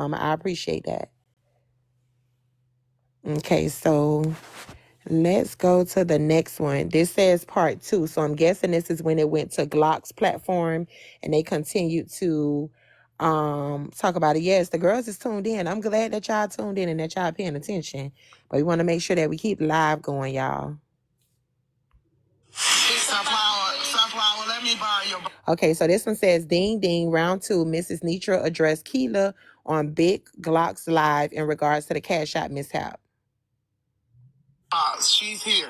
Paloma. I appreciate that. Okay, so let's go to the next one. This says part 2. So I'm guessing this is when it went to Glock's platform and they continued to talk about it. Yes, the girls is tuned in. I'm glad that y'all tuned in and that y'all paying attention. But we want to make sure that we keep live going, y'all. Sunflower, let me borrow your... Okay, so this one says, ding, ding, round 2. Mrs. Nitra addressed Keela on Big Glock's Live in regards to the Cash App mishap. She's here.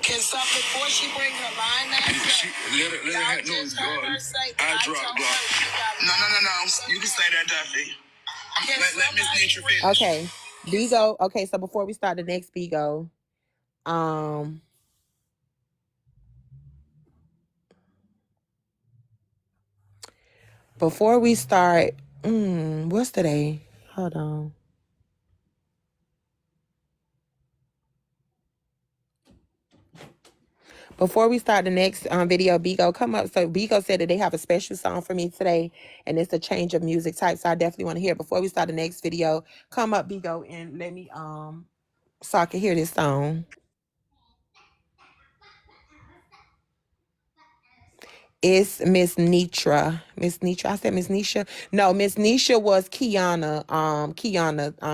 Can stop before she brings her line back? Let her know. I dropped Glock. No. You can say that, Duffy. Let Miss Nitra finish. Okay. Bigo. Okay, so before we start the next Bigo, before we start, what's today? Hold on. Before we start the next video, Bigo, come up. So Bigo said that they have a special song for me today, and it's a change of music type. So I definitely want to hear it. Before we start the next video, come up, Bigo, and let me so I can hear this song. It's Miss Nitra. Miss Nitra. I said Miss Nisha. No, Miss Nisha was Kiana.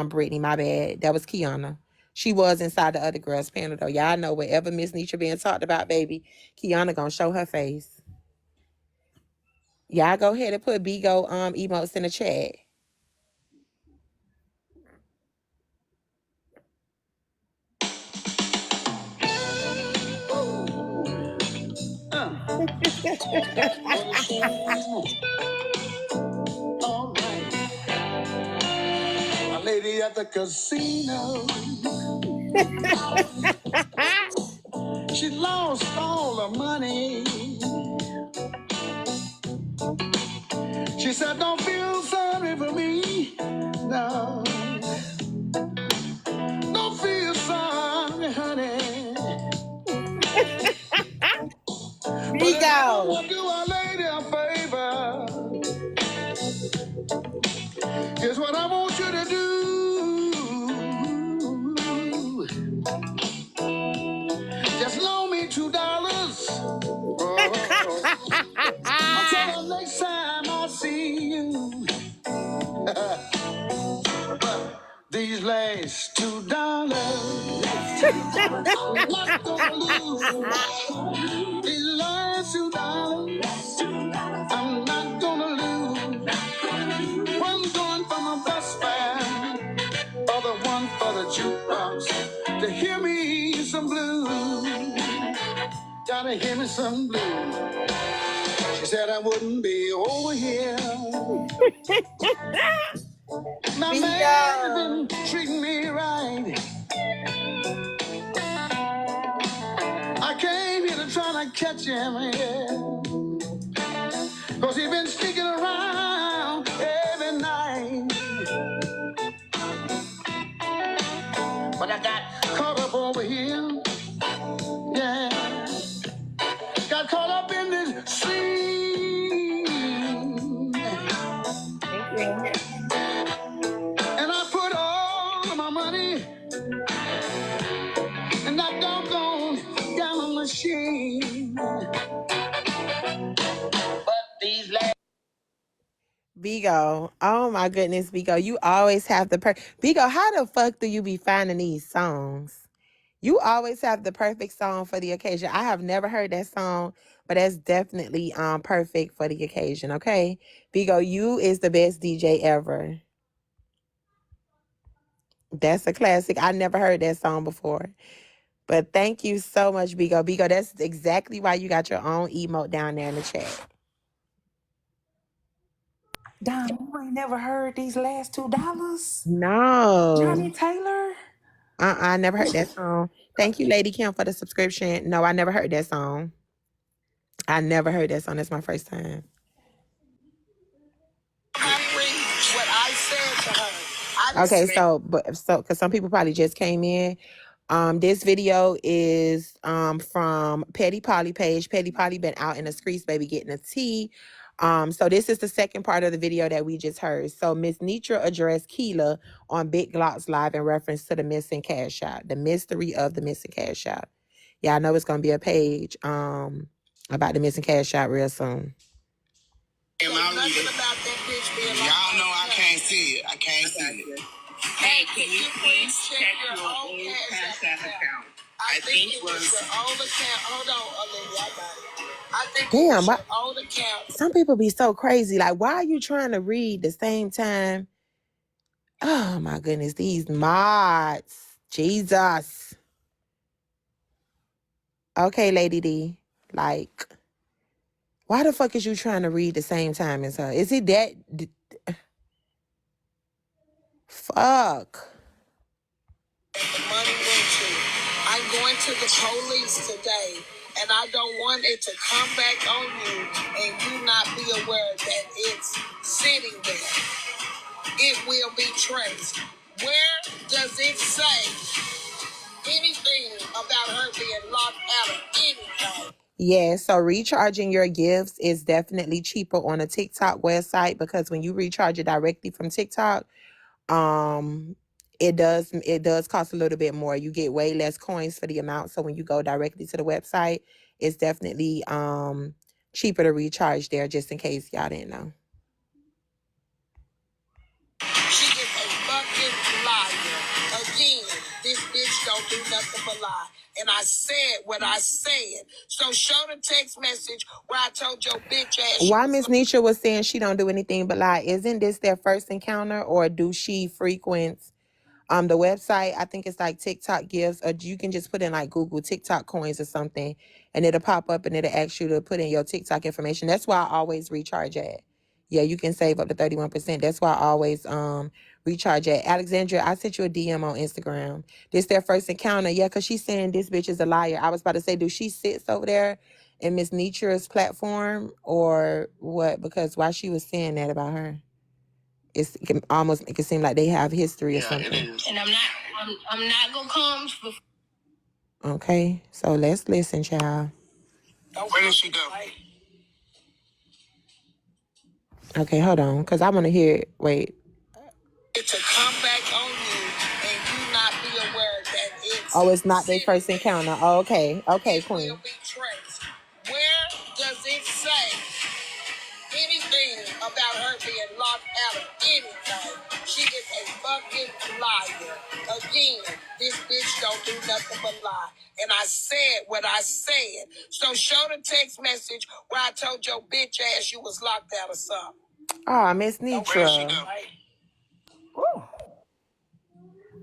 Brittany, my bad. That was Kiana. She was inside the other girls' panel though. Y'all know wherever Miss Nitra being talked about, baby, Kiana gonna show her face. Y'all go ahead and put Bigo emotes in the chat. All right. A lady at the casino. She lost all her money. She said, don't feel sorry for me. No. Don't feel sorry, honey. Bigo. But do a lady a favor. Here's what I want you to do. Just loan me $2. Until the next time I see you. These last $2, I'm not gonna lose. These last $2, I'm not gonna lose. One's going for my best friend, other one for the jukebox. To hear me some blues, gotta hear me some blues. She said I wouldn't be over here. My man been treating me right. I came here to try to catch him, yeah. Cause he been sneaking around every night. But I got caught up over here, yeah. Got caught up in this scene. And I put all of my money in that doggone gallon machine. But these last... Bigo. Oh my goodness, Bigo. You always have the Bigo, how the fuck do you be finding these songs? You always have the perfect song for the occasion. I have never heard that song, but that's definitely perfect for the occasion, okay? Bigo, you is the best DJ ever. That's a classic. I never heard that song before. But thank you so much, Bigo. Bigo, that's exactly why you got your own emote down there in the chat. Dom, you ain't never heard these last $2? No. Johnny Taylor? I never heard that song. Thank you, Lady Kim, for the subscription. No, I never heard that song. I never heard that song. That's my first time. What I said to her. Okay, because some people probably just came in. This video is from Petty Polly page. Petty Polly been out in the streets, baby, getting a tea. So this is the second part of the video that we just heard. So Miss Nitra addressed Keela on Big Glock's live in reference to the missing cash out, the mystery of the missing cash out. Yeah, I know it's gonna be a page about the missing cash out real soon. Y'all know I can't see it. I can't see it. Hey, can you please check your old Cash App account? I think it was your old account. Hold on, Olivia, I got it. I think it was your old account. Some people be so crazy. Like, why are you trying to read the same time? Oh my goodness, these mods. Jesus. Okay, Lady D. Like, why the fuck is you trying to read the same time as her? Is it that? Fuck. The money went to. I'm going to the police today, and I don't want it to come back on you and you not be aware that it's sitting there. It will be traced. Where does it say anything about her being locked out of anything? Yeah, so recharging your gifts is definitely cheaper on a TikTok website because when you recharge it directly from TikTok, it does cost a little bit more. You get way less coins for the amount. So when you go directly to the website, it's definitely cheaper to recharge there, just in case y'all didn't know. She is a fucking liar. Again, this bitch don't do nothing but lie. And I said what I said. So show the text message where I told your bitch ass. Why Miss Nisha was saying she don't do anything but lie? Isn't this their first encounter, or do she frequent the website? I think it's like TikTok gifts, or you can just put in like Google TikTok coins or something, and it'll pop up and it'll ask you to put in your TikTok information. That's why I always recharge at. Yeah, you can save up to 31%. That's why I always recharge at. Alexandria, I sent you a DM on Instagram. This their first encounter. Yeah, because she's saying this bitch is a liar. I was about to say, do she sits over there in Miss Nitra's platform or what? Because why she was saying that about her? It can almost make it seem like they have history or something. It is. And I'm not gonna come. Okay, so let's listen, child. Where did she go? Okay, hold on, because I want to hear it. Wait. To come back on you and you not be aware that it's. Oh, it's not their first encounter. Oh, okay. Okay, it Queen. will be traced. Where does it say anything about her being locked out of anything? She is a fucking liar. Again, this bitch don't do nothing but lie. And I said what I said. So show the text message where I told your bitch ass you was locked out of something. Oh, Miss Nitra. Ooh.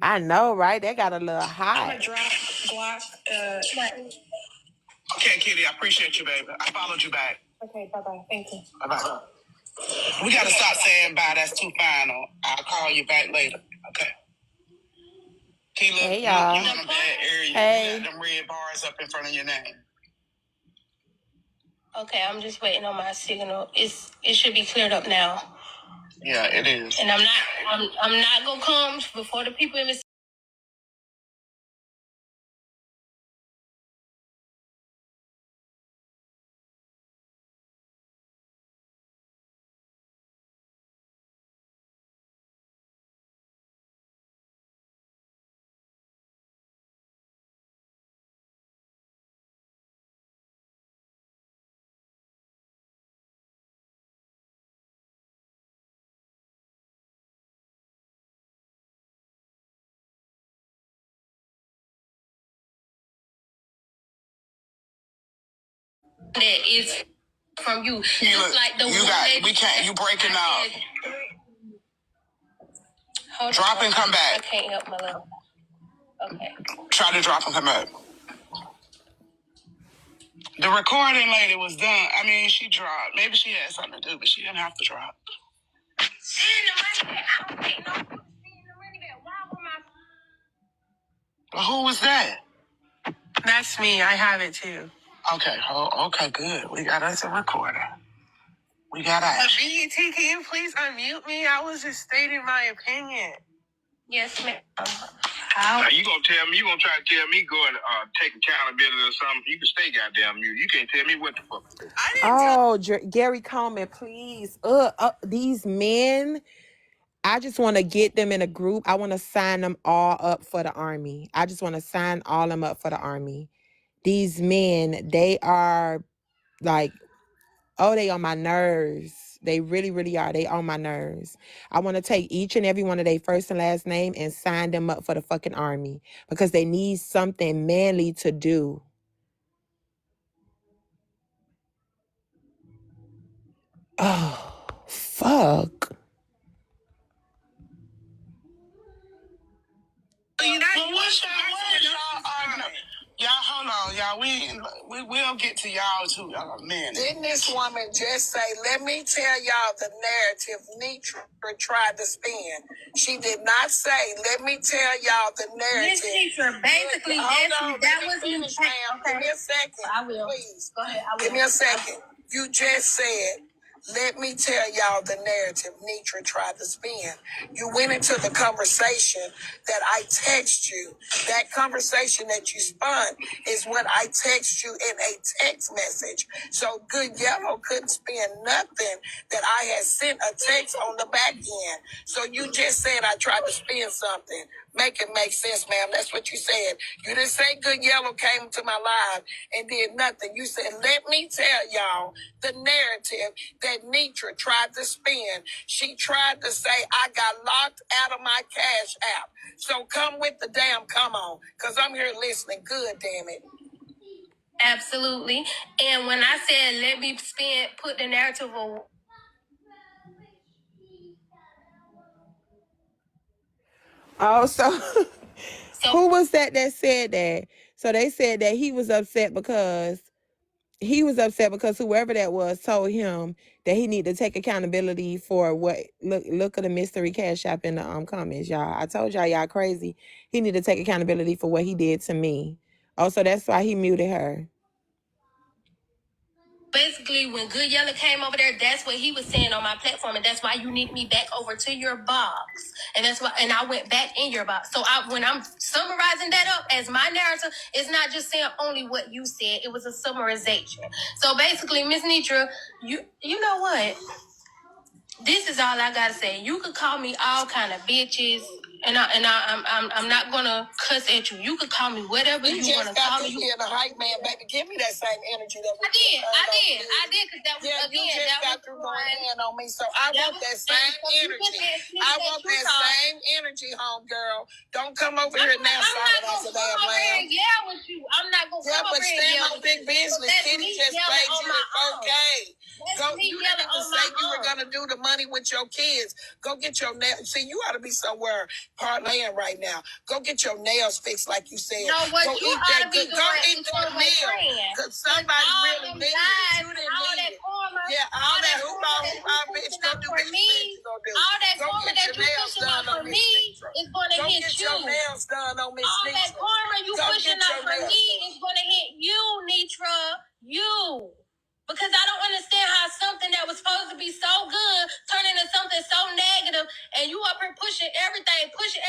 I know, right? They got a little hot. I'm gonna drop Glock. Okay, Kitty, I appreciate you, baby. I followed you back. Okay, bye-bye. Thank you. Bye-bye. We gotta stop saying bye. That's too final. I'll call you back later. Okay. Keela, Hey, y'all. you in a bad area. Hey. You got them red bars up in front of your name. Okay, I'm just waiting on my signal. It should be cleared up now. Yeah, it is. And I'm not gonna come before the people in the that is from you. Just like the you one got lady we can't you breaking up. Hold Drop on. and come back. I can't help my love. Okay. Try to drop and come back. The recording lady was done. I mean, she dropped. Maybe she had something to do, but she didn't have to drop. Well, who was that? That's me. I have it too. Okay. Oh, okay, good. We got us a recorder. We got us. BET, can you please unmute me? I was just stating my opinion. Yes, ma'am. Now you gonna try to tell me go and take accountability or something? You can stay goddamn mute. You can't tell me what the fuck to do. Oh, Gary Coleman, please. These men, I just want to get them in a group. I want to sign them all up for the army. I just want to sign all them up for the army. These men, they are like, oh, they on my nerves. They really, really are. They on my nerves. I want to take each and every one of their first and last name and sign them up for the fucking army because they need something manly to do. Oh, fuck. Y'all, hold on, y'all. We'll get to y'all too, man. Didn't this woman just say, let me tell y'all the narrative Nitra tried to spin? She did not say, let me tell y'all the narrative. Miss Nitra, basically, that was finish, ma'am. Okay. Give me a second. I will. Please. Go ahead. I will. Give me a second. You just said, let me tell y'all the narrative Nitra tried to spin. You went into the conversation that I text you. That conversation that you spun is what I text you in a text message. So Good Yellow couldn't spin nothing that I had sent a text on the back end. So you just said I tried to spin something. Make it make sense, ma'am. That's what you said. You didn't say Good Yellow came to my live and did nothing. You said, let me tell y'all the narrative that Nitra tried to spin. She tried to say I got locked out of my Cash App. So come with the damn come on, because I'm here listening. Good, damn it. Absolutely. And when I said let me put the narrative of Oh, so who was that said that? So they said that he was upset because whoever that was told him that he need to take accountability for what. Look at the mystery cash app in the comments, y'all. I told y'all crazy. He need to take accountability for what he did to me. Oh, so that's why he muted her. basically when Good Yellow came over there, that's what he was saying on my platform, and that's why you need me back over to your box. And that's why, and I went back in your box. So when I'm summarizing that up as my narrative, it's not just saying only what you said, it was a summarization. So basically, Miss Nitra, you know what? This is all I gotta say. You could call me all kind of bitches, and I'm not gonna cuss at you. You could call me whatever you want to call me. You just got to the hype man, baby. Give me that same energy that I did, because that was you just got through going in on me, so I want that same energy. I want that same energy, homegirl. Don't come over here now, I'm not gonna come over here and yell with you. I'm not gonna come over here and yell with you. Big business. Kitty just played you okay. You didn't even say you were gonna do the money with your kids. Go get your nails. See, you ought to be somewhere parlaying right now. Go get your nails fixed, like you said. No, what go you eat ought that to be good. doing Go is eat that meal. Because somebody really needs it. You didn't need it. Yeah, all that hoopah, bitch. Go do what you said you gonna do. All that go karma get that your you nails pushing done out for on Miss me Nitra. is gonna Go hit get you. your nails done on Miss All Nitra. that karma you Go pushing out for me is gonna hit you, Nitra. You. Because I don't understand how something that was supposed to be so good turned into something so negative, and you up here pushing everything. Pushing.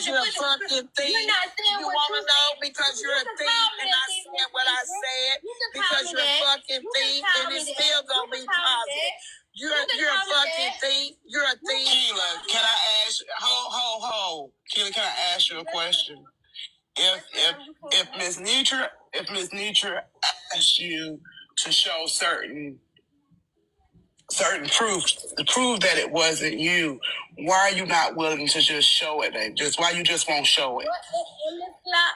You're a fucking thief. You're not saying you what want to you know said. because you're You a can thief call me and a I thief, said what I Miss Nitra. said You can call because me you're a that. fucking You can thief call and me it's that. still You gonna can be call me positive. that. You're You can a call me fucking that. thief. You're a thief. Keela, can I ask? Ho. Keela, can I ask you a question? If Miss Nitra asked you to show certain proof to prove that it wasn't you, why are you not willing to just show it? Why you just won't show it?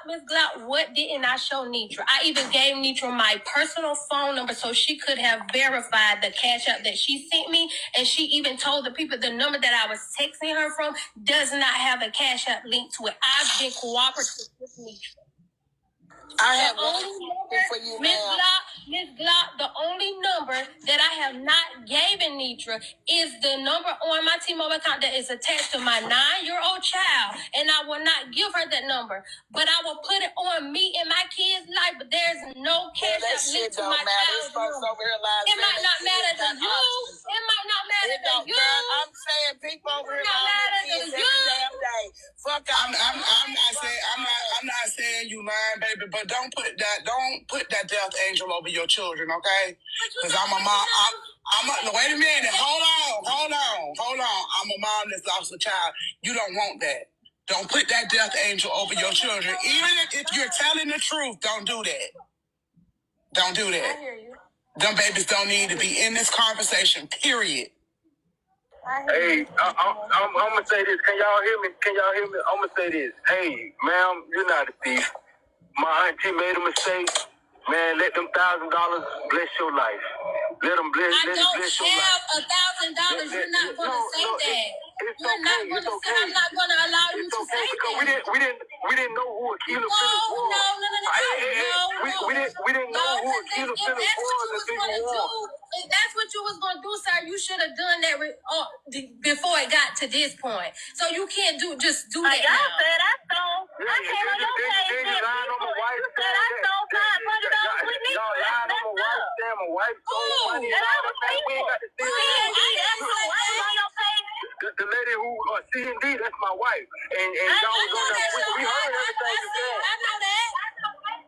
Miss Glock, what didn't I show Nitra? I even gave Nitra my personal phone number so she could have verified the cash app that she sent me, and she even told the people the number that I was texting her from does not have a cash app link to it. I've been cooperative with Nitra. I have one for you now. Miss Glock, the only number that I have not given Nitra is the number on my T-Mobile account that is attached to my 9-year-old child, and I will not give her that number. But I will put it on me and my kid's life. But there's no cash app link to my child's number. It might not matter to you. It might not matter to you. I'm saying people over here lying to kids every damn day. Fuck I'm not saying you lying, baby, but don't put that death angel over your children, okay? Because I'm a mom. Wait a minute. Hold on. I'm a mom that's lost a child. You don't want that. Don't put that death angel over your children. Even if you're telling the truth, don't do that. Don't do that. I hear you. Them babies don't need to be in this conversation, period. Hey, I'm gonna say this. Can y'all hear me? I'm gonna say this. Hey, ma'am, you're not a thief. My auntie made a mistake. Man, let them $1,000 bless your life. Let them bless. I let don't bless your life. have $1,000. You're not gonna say that. It's You're okay. not gonna say. I'm not gonna allow you It's to okay say because that. we didn't know who Akila Phillips was. We didn't know who Akila Phillips was until you won. If that's what you was gonna do, sir, you should have done that before it got to this point. So you can't just do that. Y'all said I stole. I came on your page. You lying on my wife. You said I stole $500 with me. Y'all lying on my wife. Saying my wife stole money. And I was faithful. The lady who C&D, that's my wife, and y'all was on that. We heard everything you said. I know that.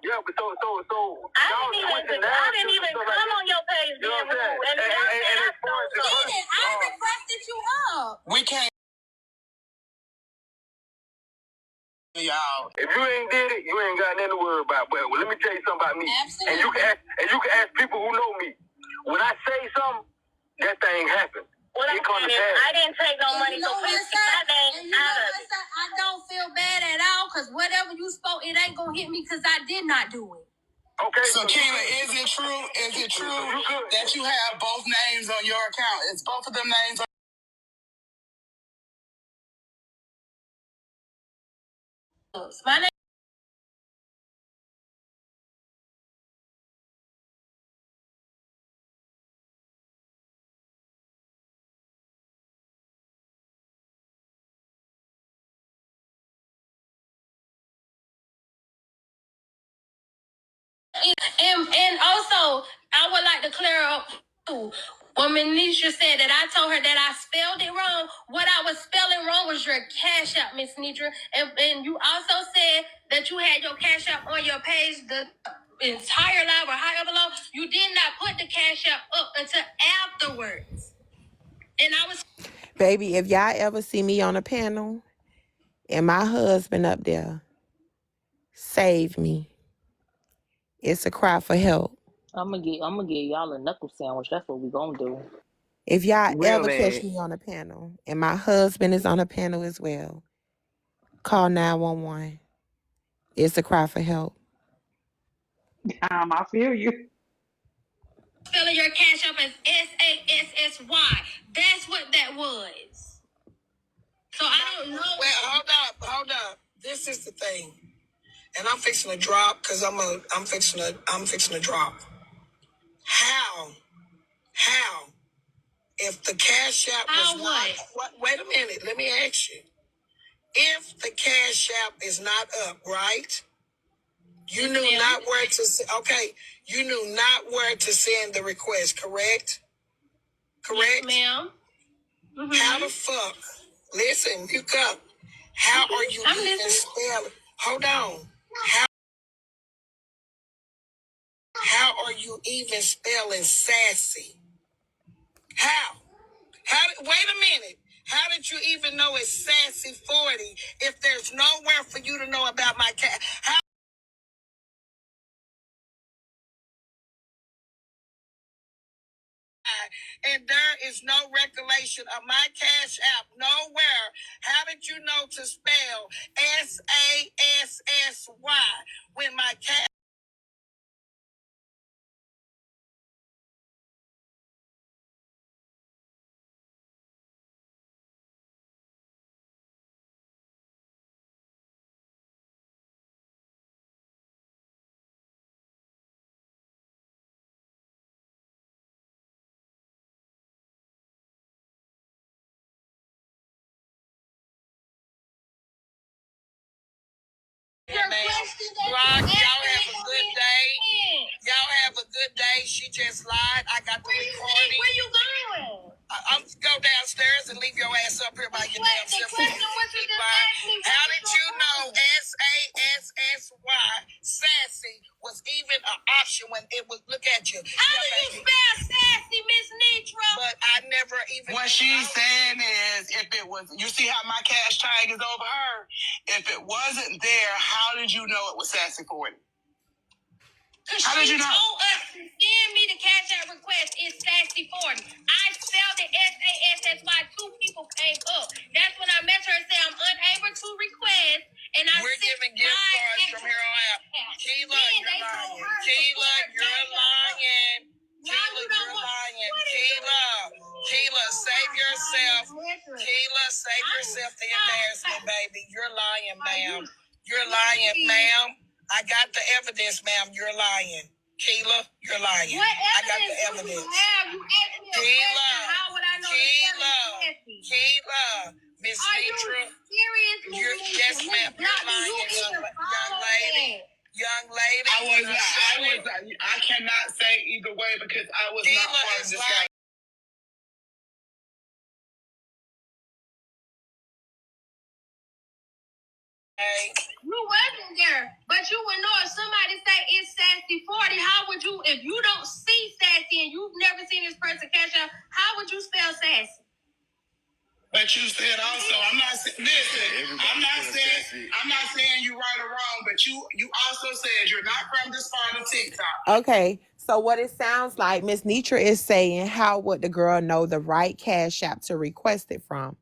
Yeah, but so I didn't even come on your page being rude. And I requested you up. We can't. Y'all. If you ain't did it, you ain't got nothing to worry about. But let me tell you something about me. Absolutely. And you can ask people who know me. When I say something, that thing happens. What I'm saying is, I didn't take no money, so please keep my name out of it. I don't feel bad at all, because whatever you spoke, it ain't gonna hit me, because I did not do it. Okay. So, Keela, is it true that you have both names on your account? Is both of them names on my name? And also, I would like to clear up too. When Manisha said that I told her that I spelled it wrong, what I was spelling wrong was your Cash App, Miss Nidra. And you also said that you had your Cash App on your page the entire live or however long. You did not put the Cash App up until afterwards. And I was... Baby, if y'all ever see me on a panel and my husband up there, save me. It's a cry for help. I'm gonna get y'all a knuckle sandwich. That's what we gonna do. If y'all ever Really? catch me on a panel and my husband is on a panel as well, call 911. It's a cry for help. I feel you. spelling your Cash App as SASSY. That's what that was. So I don't know. Well, hold up. This is the thing, and I'm fixing to drop because I'm fixing to drop. How? If the Cash App was not, wait a minute. Let me ask you. If the Cash App is not up, right? You knew not where to. Okay, you knew not where to send the request. Correct. Yes, ma'am. Mm-hmm. How the fuck? Listen, you up. How are you even spelling? Hold on. How are you even spelling sassy? How? Wait a minute. How did you even know it's sassy 40 if there's nowhere for you to know about my cat? How? And there is no recollection of my Cash App nowhere. How did you know to spell SASSY when my Cash? Y'all have a good day. Y'all have a good day. She just lied. I got the recording. Where you going? I'm go downstairs and leave your ass up here by your damn self. The question was you just asked me. is over her. If it wasn't there, how did you know it was Sassy 40? How did you know? Told us to send me the cash out request. It's Sassy 40. I spelled it SAS. That's why two people came up. That's when I met her and said I'm unable to request. And we're giving gift cards from here on out. Keela, you're lying. Keela, you're lying. Keela, save yourself. Keela, save yourself the embarrassment, baby. You're lying, ma'am. You're lying, ma'am. I got the evidence, ma'am. You're lying. Keela, you're lying. What evidence? I got the evidence. You have? You asked me a question. How would I know? Keela, Miss Nitra. Yes, ma'am. You're lying, young lady. Young lady. I cannot say either way because I was not part of this guy. You wasn't there, but you would know if somebody say it's Sassy 40. How would you, if you don't see Sassy and you've never seen this person cash out, how would you spell Sassy? But you said also, I'm not saying you right or wrong, but you also said you're not from this part of TikTok. Okay, so what it sounds like, Miss Nitra is saying, how would the girl know the right cash app to request it from?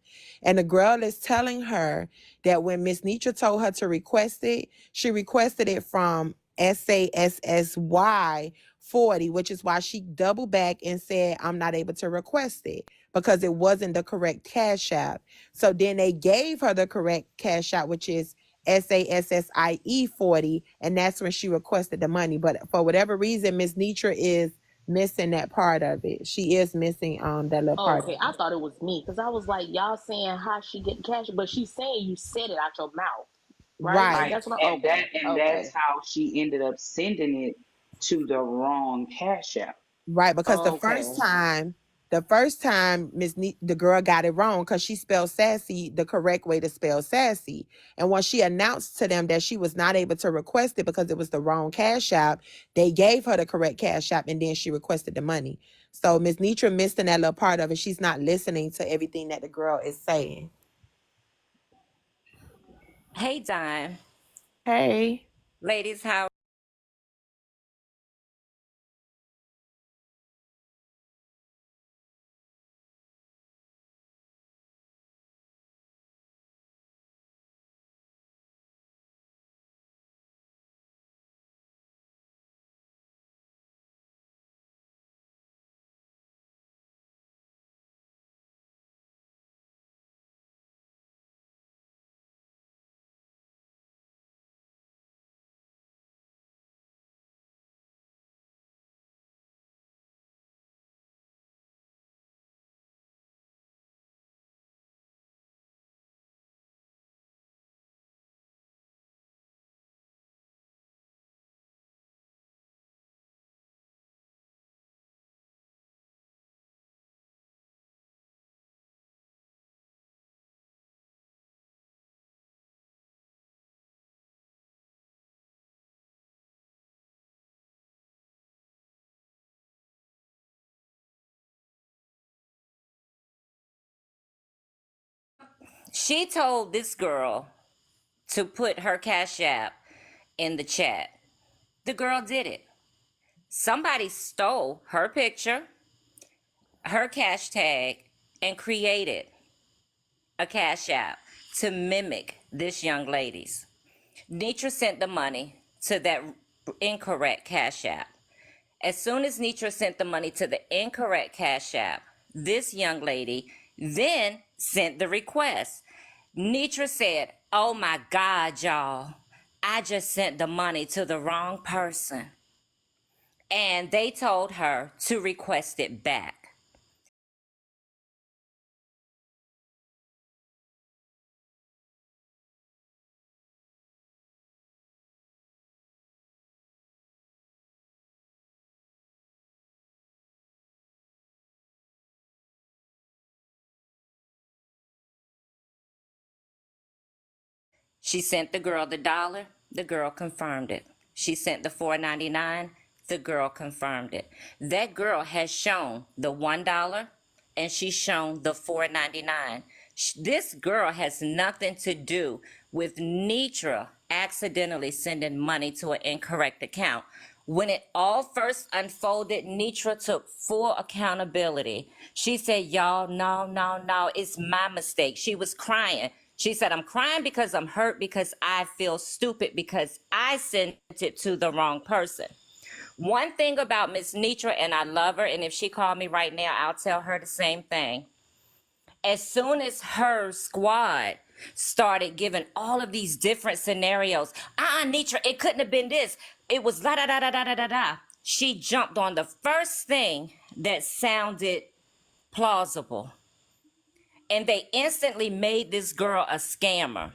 And the girl is telling her that when Miss Nitra told her to request it, she requested it from SASSY 40, which is why she doubled back and said, I'm not able to request it because it wasn't the correct cash app. So then they gave her the correct cash app, which is SASSIE 40, and that's when she requested the money. But for whatever reason, Miss Nitra is missing that part of it. She is missing that little part. Okay, I thought it was me because I was like, y'all saying how she get the cash, but she's saying you said it out your mouth, right? Right. That's what And okay. that's how she ended up sending it to the wrong cash app. Right, because the Okay. first time the girl got it wrong because she spelled sassy the correct way to spell sassy. And when she announced to them that she was not able to request it because it was the wrong cash app, they gave her the correct cash app and then she requested the money. So Miss Nitra missed in that little part of it. She's not listening to everything that the girl is saying. Hey, Dime. Hey. Ladies, how she told this girl to put her Cash App in the chat. The girl did it. Somebody stole her picture, her cash tag, and created a Cash App to mimic this young lady's. Nitra sent the money to that incorrect Cash App. As soon as Nitra sent the money to the incorrect Cash App, this young lady then sent the request. Nitra said, "Oh my God, y'all, I just sent the money to the wrong person." And they told her to request it back. She sent the girl the $1. The girl confirmed it. She sent the $4.99. The girl confirmed it. That girl has shown the $1 and she's shown the $4.99. This girl has nothing to do with Nitra accidentally sending money to an incorrect account. When it all first unfolded, Nitra took full accountability. She said, y'all, no, no, no, it's my mistake. She was crying. She said, I'm crying because I'm hurt, because I feel stupid, because I sent it to the wrong person. One thing about Miss Nitra, and I love her, and if she called me right now, I'll tell her the same thing. As soon as her squad started giving all of these different scenarios, Nitra, it couldn't have been this. It was la da da da da da da da. She jumped on the first thing that sounded plausible. And they instantly made this girl a scammer.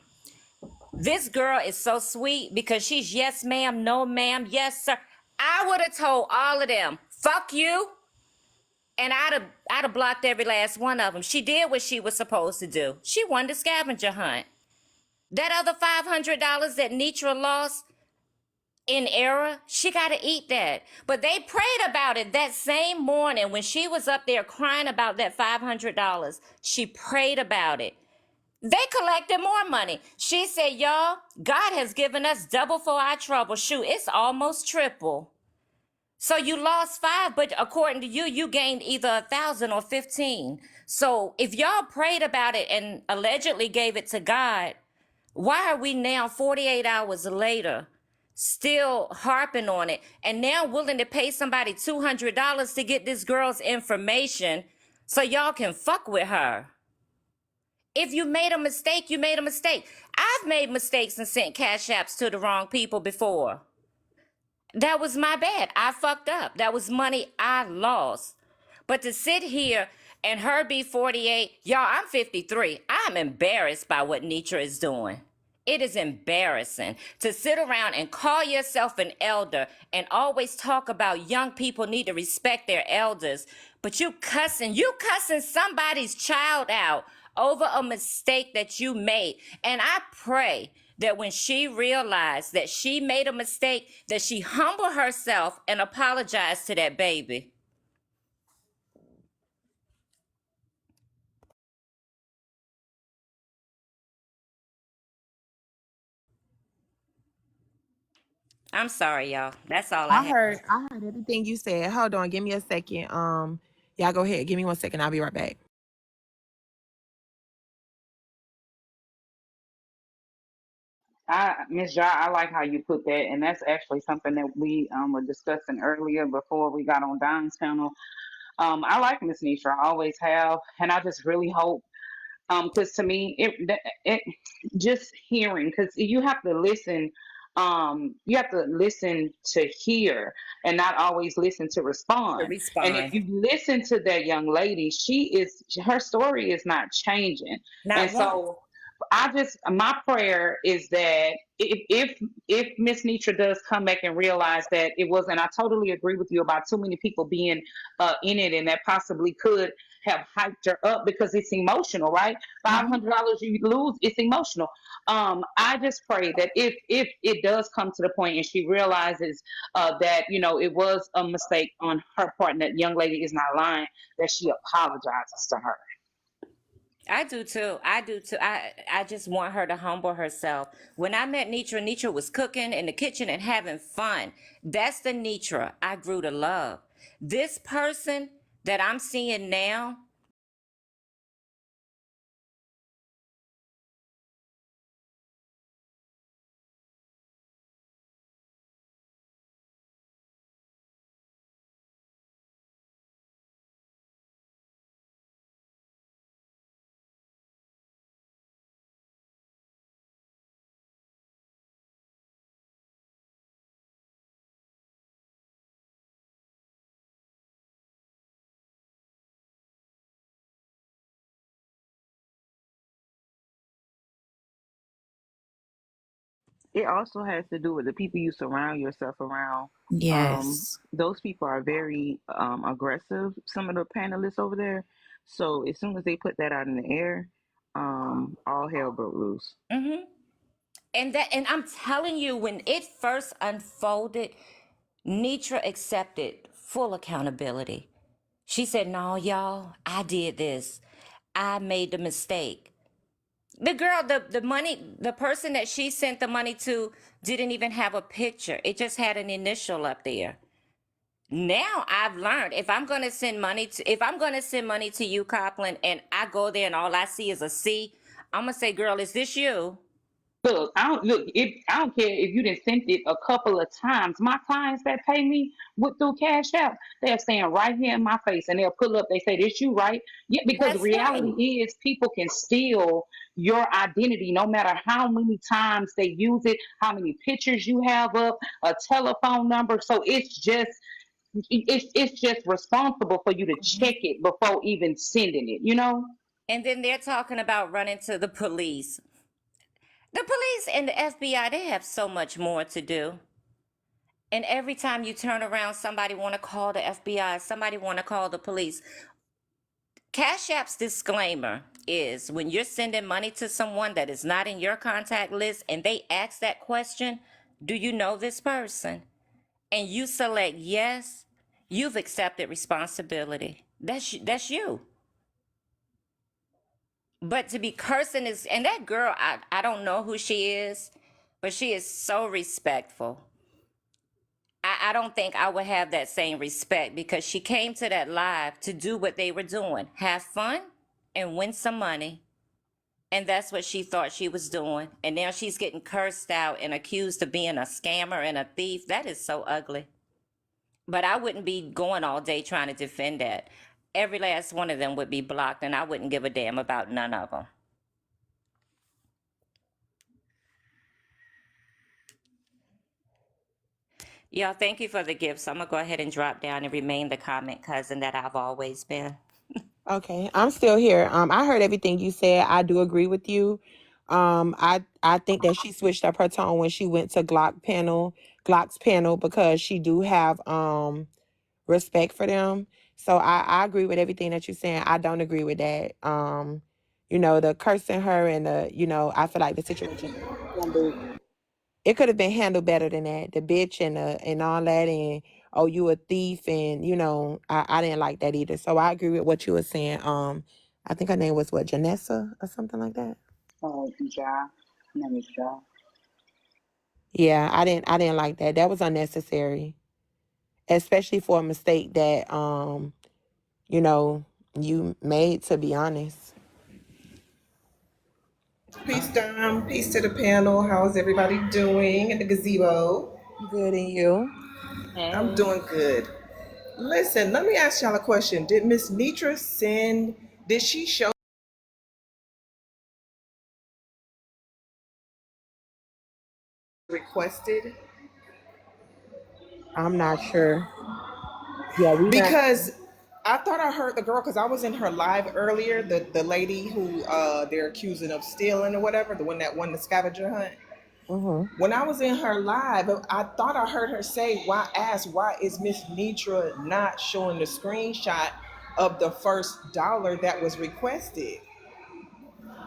This girl is so sweet because she's yes, ma'am, no, ma'am, yes, sir. I would have told all of them, fuck you. And I'd have blocked every last one of them. She did what she was supposed to do. She won the scavenger hunt. That other $500 that Nitra lost in error, she got to eat that. But they prayed about it that same morning when she was up there crying about that $500. She prayed about it. They collected more money. She said, y'all, God has given us double for our trouble. Shoot, it's almost triple. So you lost 5, but according to you, you gained either 1,000 or 15. So if y'all prayed about it and allegedly gave it to God, why are we now 48 hours later still harping on it and now willing to pay somebody $200 to get this girl's information so y'all can fuck with her? If you made a mistake, you made a mistake. I've made mistakes and sent cash apps to the wrong people before. That was my bad. I fucked up. That was money I lost. But to sit here and her be 48, y'all, I'm 53. I'm embarrassed by what Nitra is doing. It is embarrassing to sit around and call yourself an elder and always talk about young people need to respect their elders. But you cussing somebody's child out over a mistake that you made. And I pray that when she realized that she made a mistake, that she humble herself and apologize to that baby. I'm sorry, y'all. That's all I I have. heard I heard everything you said. Hold on, give me a second. Y'all go ahead. Give me 1 second. I'll be right back. Miss Jar, I like how you put that, and that's actually something that we were discussing earlier before we got on Don's panel. I like Miss Nisha, I always have, and I just really hope, because to me, it just hearing, because you have to listen to hear and not always listen to To respond. And if respond. you listen to that young lady, her story is not changing, and Not once. so my prayer is that if Miss Nitra does come back and realize that it wasn't, I totally agree with you about too many people being in it, and that possibly could have hyped her up because it's emotional, right? $500 you lose, it's emotional. I just pray that if it does come to the point and she realizes that it was a mistake on her part and that young lady is not lying, that she apologizes to her. I do too. I do too. I just want her to humble herself. When I met Nitra, Nitra was cooking in the kitchen and having fun. That's the Nitra I grew to love. This person that I'm seeing now, It also has to do with the people you surround yourself around. Yes. Those people are very aggressive, some of the panelists over there. So as soon as they put that out in the air, all hell broke loose. hmm and I'm telling you, when it first unfolded, Nitra accepted full accountability. She said, no, y'all, I did this. I made the mistake. The girl, the money, the person that she sent the money to didn't even have a picture. It just had an initial up there. Now I've learned if I'm gonna send money to you, Copland, and I go there and all I see is a C, I'm gonna say, girl, is this you? Look, I don't care if you didn't send it a couple of times. My clients that pay me with through Cash App, they're saying right here in my face, and they'll pull up. They say, "This you, right?" Yeah, because the That's him. reality is, people can steal your identity, no matter how many times they use it, how many pictures you have up, a telephone number. So it's just responsible for you to check it before even sending it. You know. And then they're talking about running to the police. The police and the FBI, they have so much more to do. And every time you turn around, somebody want to call the FBI, somebody want to call the police. Cash App's disclaimer is when you're sending money to someone that is not in your contact list and they ask that question, do you know this person? And you select yes, you've accepted responsibility. That's you. But to be cursing is, and that girl, I don't know who she is, but she is so respectful. I don't think I would have that same respect because she came to that live to do what they were doing, have fun and win some money. And that's what she thought she was doing. And now she's getting cursed out and accused of being a scammer and a thief. That is so ugly. But I wouldn't be going all day trying to defend that. Every last one of them would be blocked, and I wouldn't give a damn about none of them. Y'all, thank you for the gifts. I'm going to go ahead and drop down and remain the comment cousin that I've always been. Okay, I'm still here. I heard everything you said. I do agree with you. I think that she switched up her tone when she went to Glock's panel because she do have respect for them. So I agree with everything that you're saying. I don't agree with that. The cursing her and I feel like the situation handled it could have been handled better than that. The bitch and all that and oh you a thief and I didn't like that either. So I agree with what you were saying. I think her name was what, Janessa or something like that. Ja. Name is Ja. Yeah, I didn't like that. That was unnecessary. Especially for a mistake that you know, you made, to be honest. Peace, Dom. Peace to the panel. How's everybody doing in the gazebo? Good in you. I'm Hey. doing good. Listen, let me ask y'all a question. Did Miss Nitra send? Did she show requested? I'm not sure. Yeah, we not. Because I thought I heard the girl because I was in her live earlier. The lady who they're accusing of stealing or whatever, the one that won the scavenger hunt. Mm-hmm. When I was in her live, I thought I heard her say, why is Miss Nitra not showing the screenshot of the first dollar that was requested?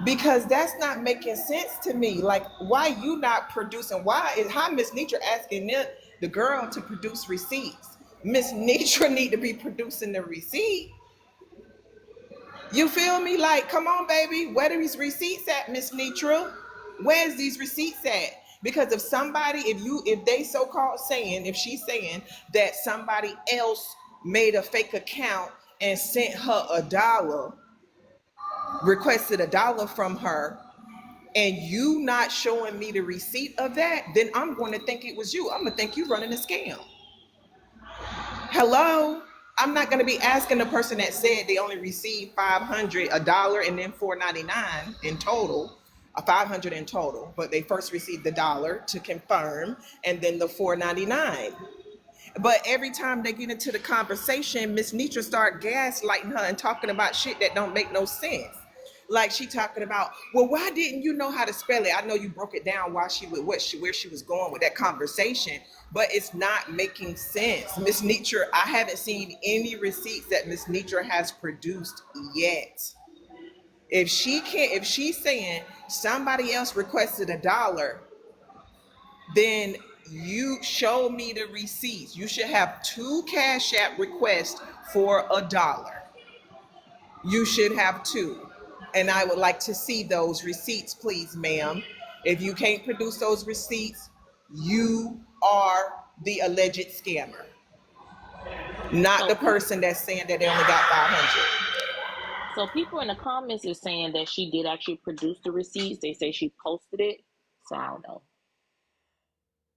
Because that's not making sense to me. Like, why you not producing? How Miss Nitra asking the girl to produce receipts? Miss Nitra need to be producing the receipt. You feel me? Like, come on, baby. Where are these receipts at, Miss Nitra? Where's these receipts at? Because if they so-called saying, if she's saying that somebody else made a fake account and sent her requested a dollar from her, and you not showing me the receipt of that, then I'm going to think it was you. I'm going to think you running a scam. Hello? I'm not going to be asking the person that said they only received 500, a dollar, and then 4.99 in total, 500 in total, but they first received the dollar to confirm, and then the 4.99. But every time they get into the conversation, Miss Nitra start gaslighting her and talking about shit that don't make no sense. Like she talking about, well, why didn't you know how to spell it? I know you broke it down where she was going with that conversation, but it's not making sense. Miss Nitra, I haven't seen any receipts that Miss Nitra has produced yet. If she's saying somebody else requested a dollar, then you show me the receipts. You should have two Cash App requests for a dollar. You should have two. And I would like to see those receipts, please, ma'am. If you can't produce those receipts, you are the alleged scammer, not So the people, person that's saying that they only got 500. so people in the comments are saying that she did actually produce the receipts. They say she posted it. So I don't know.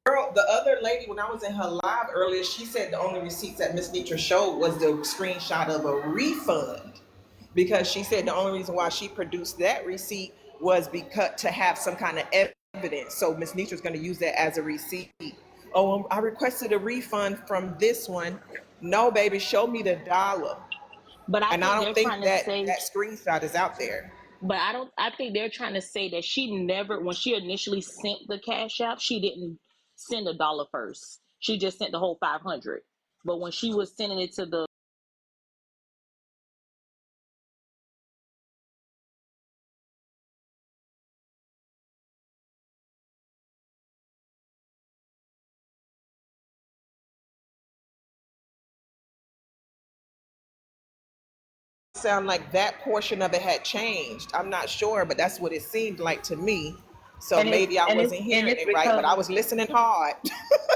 Girl, the other lady, when I was in her live earlier, she said the only receipts that Miss Nitra showed was the screenshot of a refund, because she said the only reason why she produced that receipt was because to have some kind of evidence. So Miss Nitra's going to use that as a receipt. Oh, I requested a refund from this one. No, baby, show me the dollar. But I And I think don't they're think trying to that say, that screenshot is out there. but I don't. I think they're trying to say that she never, when she initially sent the cash app, she didn't send $1 first. She just sent the whole 500. But when she was sending it to the Sound like that portion of it had changed. I'm not sure, but that's what it seemed like to me. So And it's maybe I and it's wasn't and hearing it's it right, but because I was listening hard.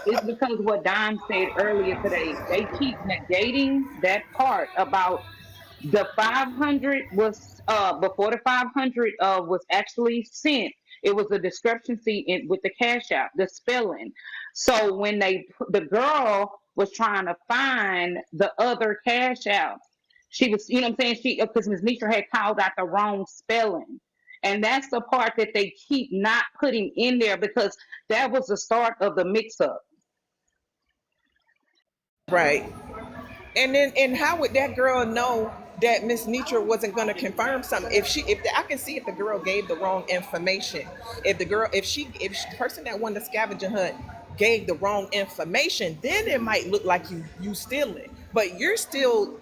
it's because what Dime said earlier today. They keep negating that part about the 500 was before the 500 was actually sent. It was a discrepancy with the cash app, the spelling. So when the girl was trying to find the other cash app, she was, you know what I'm saying, she, because Ms. Nisha had called out the wrong spelling. And that's the part that they keep not putting in there, because that was the start of the mix up. Right. And then, and how would that girl know that Miss Nitra wasn't going to confirm something? I can see if the girl gave the wrong information. If the person that won the scavenger hunt gave the wrong information, then it might look like you stealing. But you're still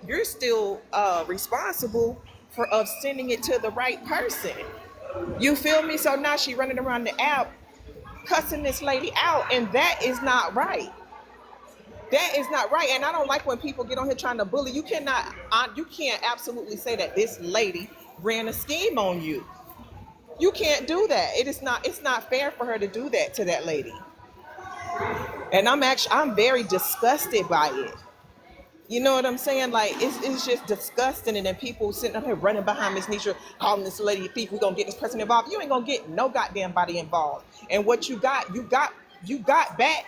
responsible for of sending it to the right person. You feel me? So now she running around the app cussing this lady out, and that is not right. That is not right. And I don't like when people get on here trying to bully. You can't absolutely say that this lady ran a scheme on you. You can't do that. It's not fair for her to do that to that lady. And I'm very disgusted by it. You know what I'm saying? Like it's just disgusting. And then people sitting up here running behind Miss Nisha, calling this lady a thief. We're gonna get this person involved. You ain't gonna get no goddamn body involved. And what you got back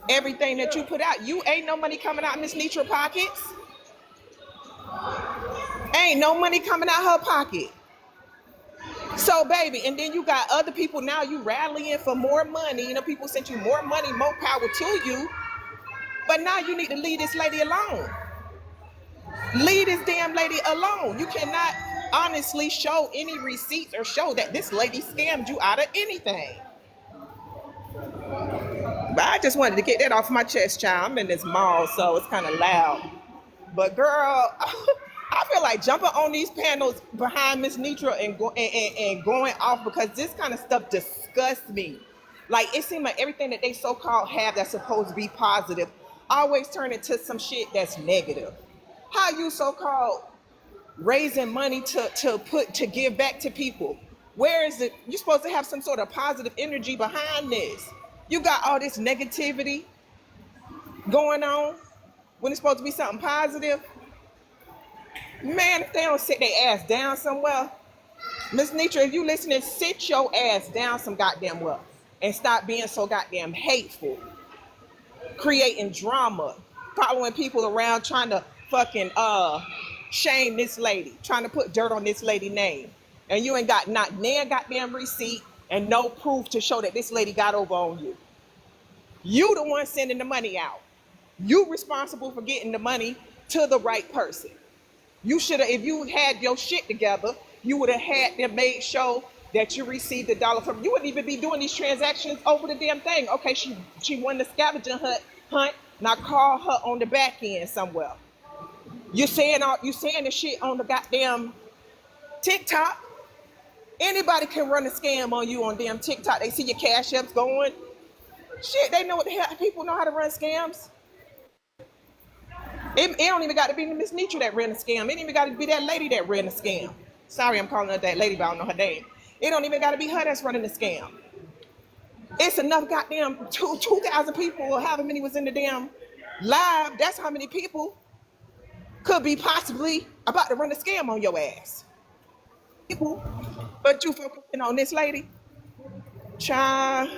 everything that you put out. You ain't no money coming out Miss Nitra pockets. Ain't no money coming out her pocket. So, baby, and then you got other people now, you rallying for more money. You know, people sent you more money, more power to you. But now you need to leave this lady alone. Leave this damn lady alone. You cannot honestly show any receipts or show that this lady scammed you out of anything. But I just wanted to get that off my chest, child. I'm in this mall, so it's kind of loud. But girl, I feel like jumping on these panels behind Miss Nitra and going off, because this kind of stuff disgusts me. Like it seems like everything that they so-called have that's supposed to be positive always turn into some shit that's negative. How you so-called raising money to give back to people? Where is it? You're supposed to have some sort of positive energy behind this. You got all this negativity going on when it's supposed to be something positive. Man, if they don't sit their ass down somewhere, Miss Nitra, if you listening, sit your ass down some goddamn well and stop being so goddamn hateful, creating drama, following people around trying to fucking shame this lady, trying to put dirt on this lady name. And you ain't got not nan goddamn receipt and no proof to show that this lady got over on you. You the one sending the money out. You responsible for getting the money to the right person. You should have, if you had your shit together, you would have had them made sure that you received the dollar from. You wouldn't even be doing these transactions over the damn thing. Okay, she won the scavenger hunt. Now call her on the back end somewhere. You saying the shit on the goddamn TikTok. Anybody can run a scam on you on damn TikTok. They see your cash apps going. Shit, they know what the hell. People know how to run scams. It don't even got to be Miss Nitra that ran a scam. It ain't even got to be that lady that ran a scam. Sorry, I'm calling her that lady, but I don't know her name. It don't even got to be her that's running the scam. It's enough goddamn 2,000 people or however many was in the damn live. That's how many people could be possibly about to run a scam on your ass. People, but you focusing on this lady, child.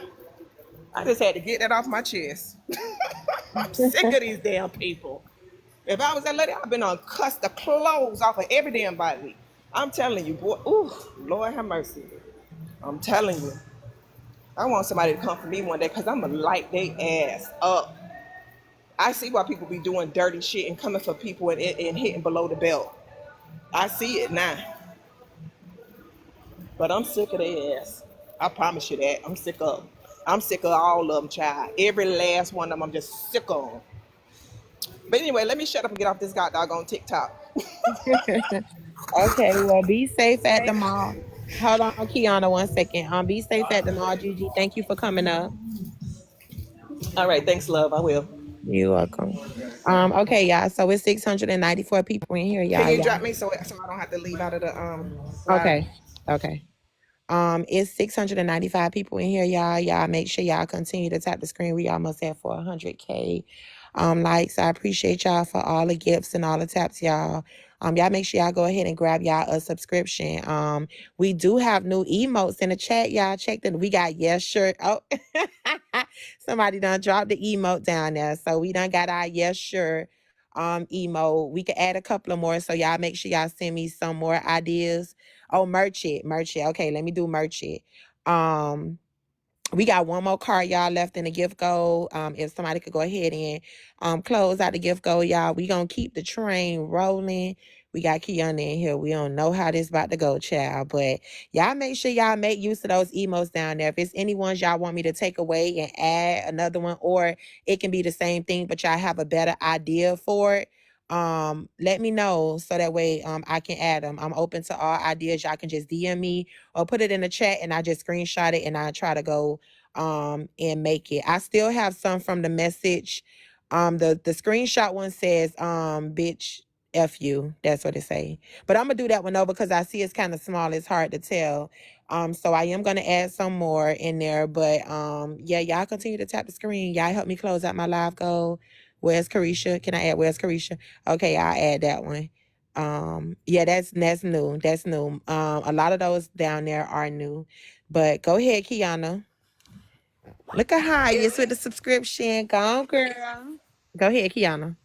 I just had to get that off my chest. I'm sick of these damn people. If I was that lady, I'd been on cuss the clothes off of every damn body. I'm telling you, boy. Ooh, Lord have mercy. I'm telling you. I want somebody to come for me one day because I'm going to light their ass up. I see why people be doing dirty shit and coming for people and hitting below the belt. I see it now. But I'm sick of their ass. I promise you that. I'm sick of them. I'm sick of all of them, child. Every last one of them, I'm just sick of them. But anyway, let me shut up and get off this doggone TikTok. Okay, well, be safe at the mall. Hold on, Kiana, 1 second. Be safe at the mall, Gigi. Thank you for coming up. All right, thanks, love. I will. You're welcome. Okay, y'all. So it's 694 people in here, Can y'all. you drop Y'all. me so I don't have to leave out of the live? Okay. Okay. It's 695 people in here, y'all. Y'all make sure y'all continue to tap the screen. We almost at 400K likes. I appreciate y'all for all the gifts and all the taps, y'all. Y'all make sure y'all go ahead and grab y'all a subscription. We do have new emotes in the chat, y'all. Check that. We got yes shirt. Oh, somebody done dropped the emote down there. So we done got our yes shirt emote. We could add a couple of more. So y'all make sure y'all send me some more ideas. Oh, merch it. Okay, let me do merch it. We got one more card, y'all, left in the gift goal. If somebody could go ahead and close out the gift goal, y'all. We gonna keep the train rolling. We got Kiana in here. We don't know how this about to go, child. But y'all make sure y'all make use of those emotes down there. If it's any ones y'all want me to take away and add another one, or it can be the same thing, but y'all have a better idea for it. Let me know so that way I can add them. I'm open to all ideas. Y'all can just DM me or put it in the chat and I just screenshot it and I try to go and make it. I still have some from the message. The screenshot one says bitch F you. That's what it say. But I'm gonna do that one though because I see it's kind of small. It's hard to tell. So I am gonna add some more in there. But yeah, y'all continue to tap the screen. Y'all help me close out my live goal. Where's Carisha? Can I add where's Carisha? Okay, I'll add that one. Yeah, that's new. That's new. A lot of those down there are new. But go ahead, Kiana. Look at Highest with the subscription. Go on, girl. Go ahead, Kiana.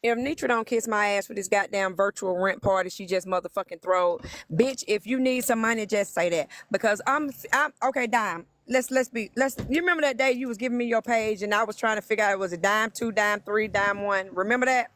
If Nitra don't kiss my ass for this goddamn virtual rent party she just motherfucking throwed, bitch, if you need some money, just say that. Because I'm okay, Dime. Let's you remember that day you was giving me your page and I was trying to figure out it was a dime, two, dime, three, dime, one. Remember that?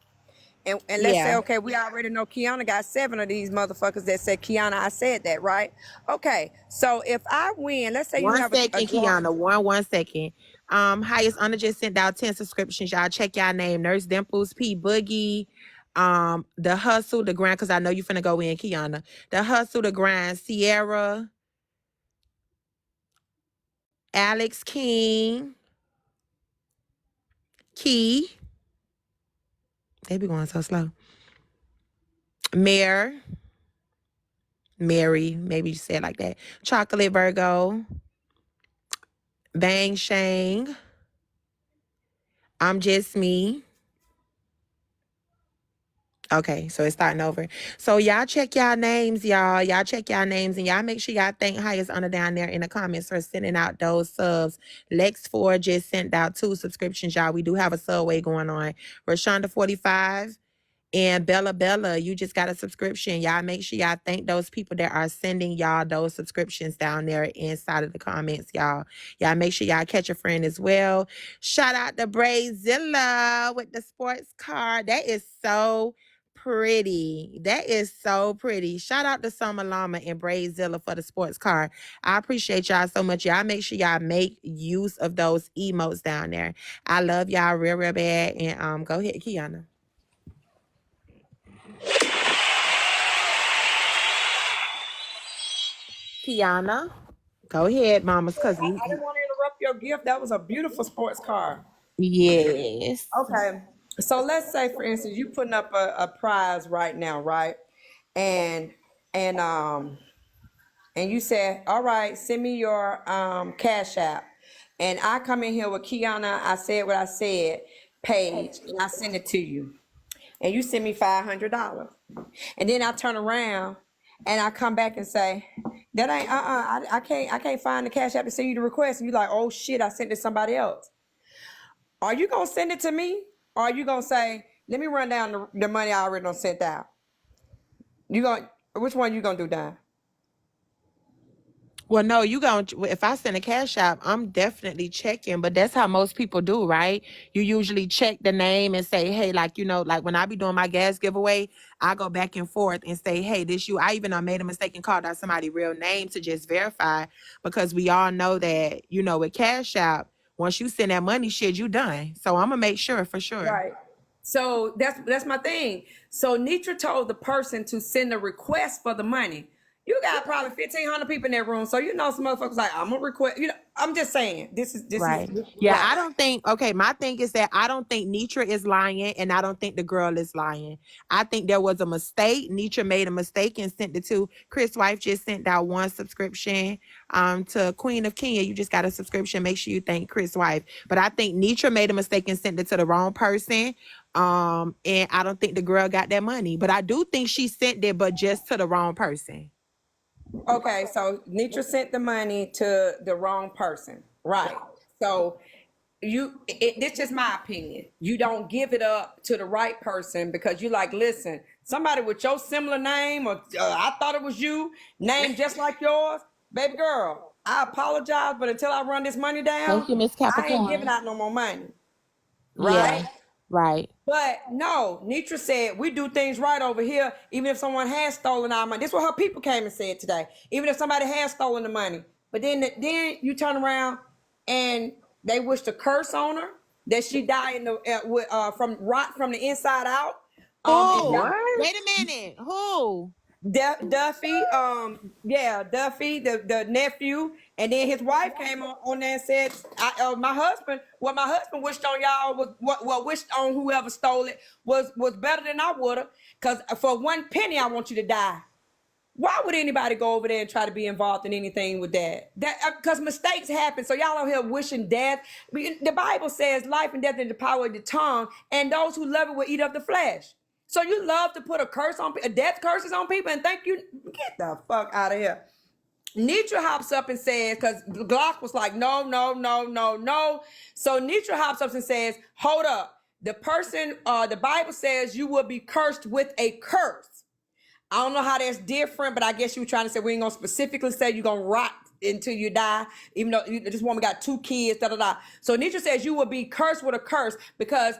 And let's say, Yeah. okay, we already know Kiana got 7 of these motherfuckers that said, Kiana, I said that, right? Okay, so if I win, let's say you One have a second, drawing. Kiana. One second. Highest Honor just sent out 10 subscriptions. Y'all check y'all name. Nurse Dimples, P Boogie, The Hustle, The Grind, because I know you finna go in, Kiana. The Hustle, The Grind, Sierra, Alex King, Key. They be going so slow. Mary, maybe you say it like that. Chocolate Virgo, Bang Shang, I'm Just Me. Okay, so it's starting over. So y'all check y'all names, y'all. Y'all check y'all names and y'all make sure y'all thank Highest Honor down there in the comments for sending out those subs. Lex 4 just sent out 2 subscriptions, y'all. We do have a subway going on. Rashonda 45. And Bella, you just got a subscription. Y'all make sure y'all thank those people that are sending y'all those subscriptions down there inside of the comments, y'all. Y'all make sure y'all catch a friend as well. Shout out to Brazilla with the sports car. That is so pretty. That is so pretty. Shout out to Summer Llama and Brazilla for the sports car. I appreciate y'all so much. Y'all make sure y'all make use of those emotes down there. I love y'all real bad. And go ahead, Kiana. Kiana, go ahead, mamas, cause I didn't want to interrupt your gift. That was a beautiful sports car. yes. Okay. So let's say, for instance, you putting up a prize right now, right? And and you said, all right, send me your Cash App. And I come in here with Kiana, I said what I said, page, and I send it to you. And you send me $500. And then I turn around and I come back and say, that ain't I can't find the Cash App to send you the request. And you're like, oh shit, I sent it to somebody else. Are you gonna send it to me? Or are you gonna say, let me run down the money I already done sent out? Which one you gonna do, Don? Well, no, if I send a cash app, I'm definitely checking, but that's how most people do, right? You usually check the name and say, hey, like, like when I be doing my gas giveaway, I go back and forth and say, hey, this you. I even made a mistake and called out somebody's real name to just verify, because we all know that, with cash app, once you send that money, shit, you done. So I'm gonna make sure for sure. Right. So that's my thing. So Nitra told the person to send a request for the money. You got probably 1,500 people in that room, so some motherfuckers like, I'm gonna request. I'm just saying this is Right. Yeah, right. I don't think, okay, my thing is that I don't think Nitra is lying, and I don't think the girl is lying. I think there was a mistake. Nitra made a mistake and sent it to Chris' wife, just sent out one subscription to Queen of Kenya. You just got a subscription. Make sure you thank Chris' wife. But I think Nitra made a mistake and sent it to the wrong person. And I don't think the girl got that money. But I do think she sent it, but just to the wrong person. Okay, so Nitra sent the money to the wrong person. Right. So this is just my opinion. You don't give it up to the right person because you like, listen, somebody with your similar name, or I thought it was you, name just like yours, baby girl, I apologize, but until I run this money down, Thank you, Miss I ain't giving Capricorn. out no more money. Yeah, Right? right. But no, Nitra said we do things right over here, even if someone has stolen our money. This is what her people came and said today. Even if somebody has stolen the money, but then you turn around and they wish to curse on her that she died from rot from the inside out. Who? What? Wait a minute. Who? Duffy, Duffy, the nephew, and then his wife came on there and said, my husband wished on y'all was what wished on whoever stole it was better than I would have, because for one penny I want you to die. Why would anybody go over there and try to be involved in anything with that? Because mistakes happen. So y'all out here wishing death. The Bible says life and death is in the power of the tongue, and those who love it will eat up the flesh. So you love to put a death curses on people and think you get the fuck out of here. Nitra hops up and says, because Glock was like, no, no, no, no, no. So Nitra hops up and says, hold up. The Bible says you will be cursed with a curse. I don't know how that's different, but I guess you were trying to say we ain't gonna specifically say you're gonna rot until you die, even though this woman got 2 kids, da da da. So Nietzsche says you will be cursed with a curse because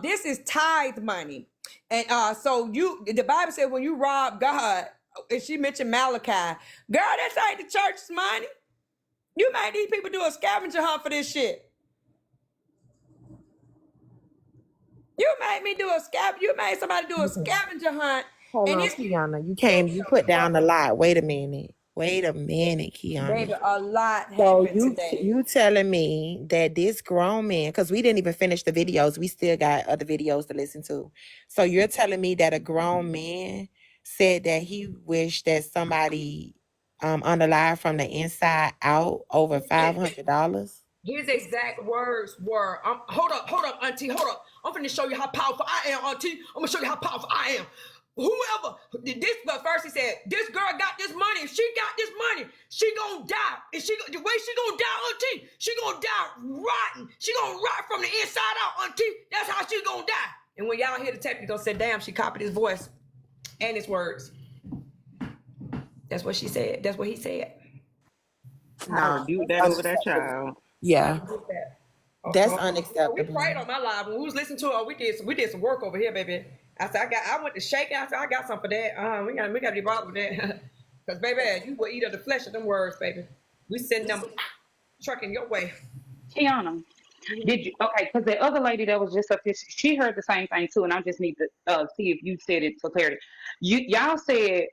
this is tithe money. And the Bible says when you rob God, and she mentioned Malachi, girl, that's ain't the church's money. You made these people do a scavenger hunt for this shit. You made somebody do a scavenger hunt. Hold And on, it's Kiana. You put down a lot. Wait a minute, Kiana. baby, a lot So happened today. you telling me that this grown man, because we didn't even finish the videos, we still got other videos to listen to. So you're telling me that a grown man said that he wished that somebody unalive from the inside out over $500? His exact words were, hold up, auntie, hold up. I'm finna show you how powerful I am, auntie. I'm gonna show you how powerful I am. Whoever, but first he said, this girl got this money. If she got this money, she gonna die. And the way she gonna die, auntie, she gonna die rotten. She gonna rot from the inside out, auntie. That's how she gonna die. And when y'all hear the tape, you're gonna say, damn, she copied his voice and his words. That's what she said. That's what he said. I rebuke that over that child. Yeah, that's We unacceptable. prayed on my live when we was listening to her. We did some work over here, baby. I said I went to shake. I said I got some for that. We got to be bothered with that, because baby, you will eat of the flesh of them words, baby. We send them trucking your way. Tiana, did you? Okay, because the other lady that was just up here, she heard the same thing too, and I just need to see if you said it for clarity. Y'all said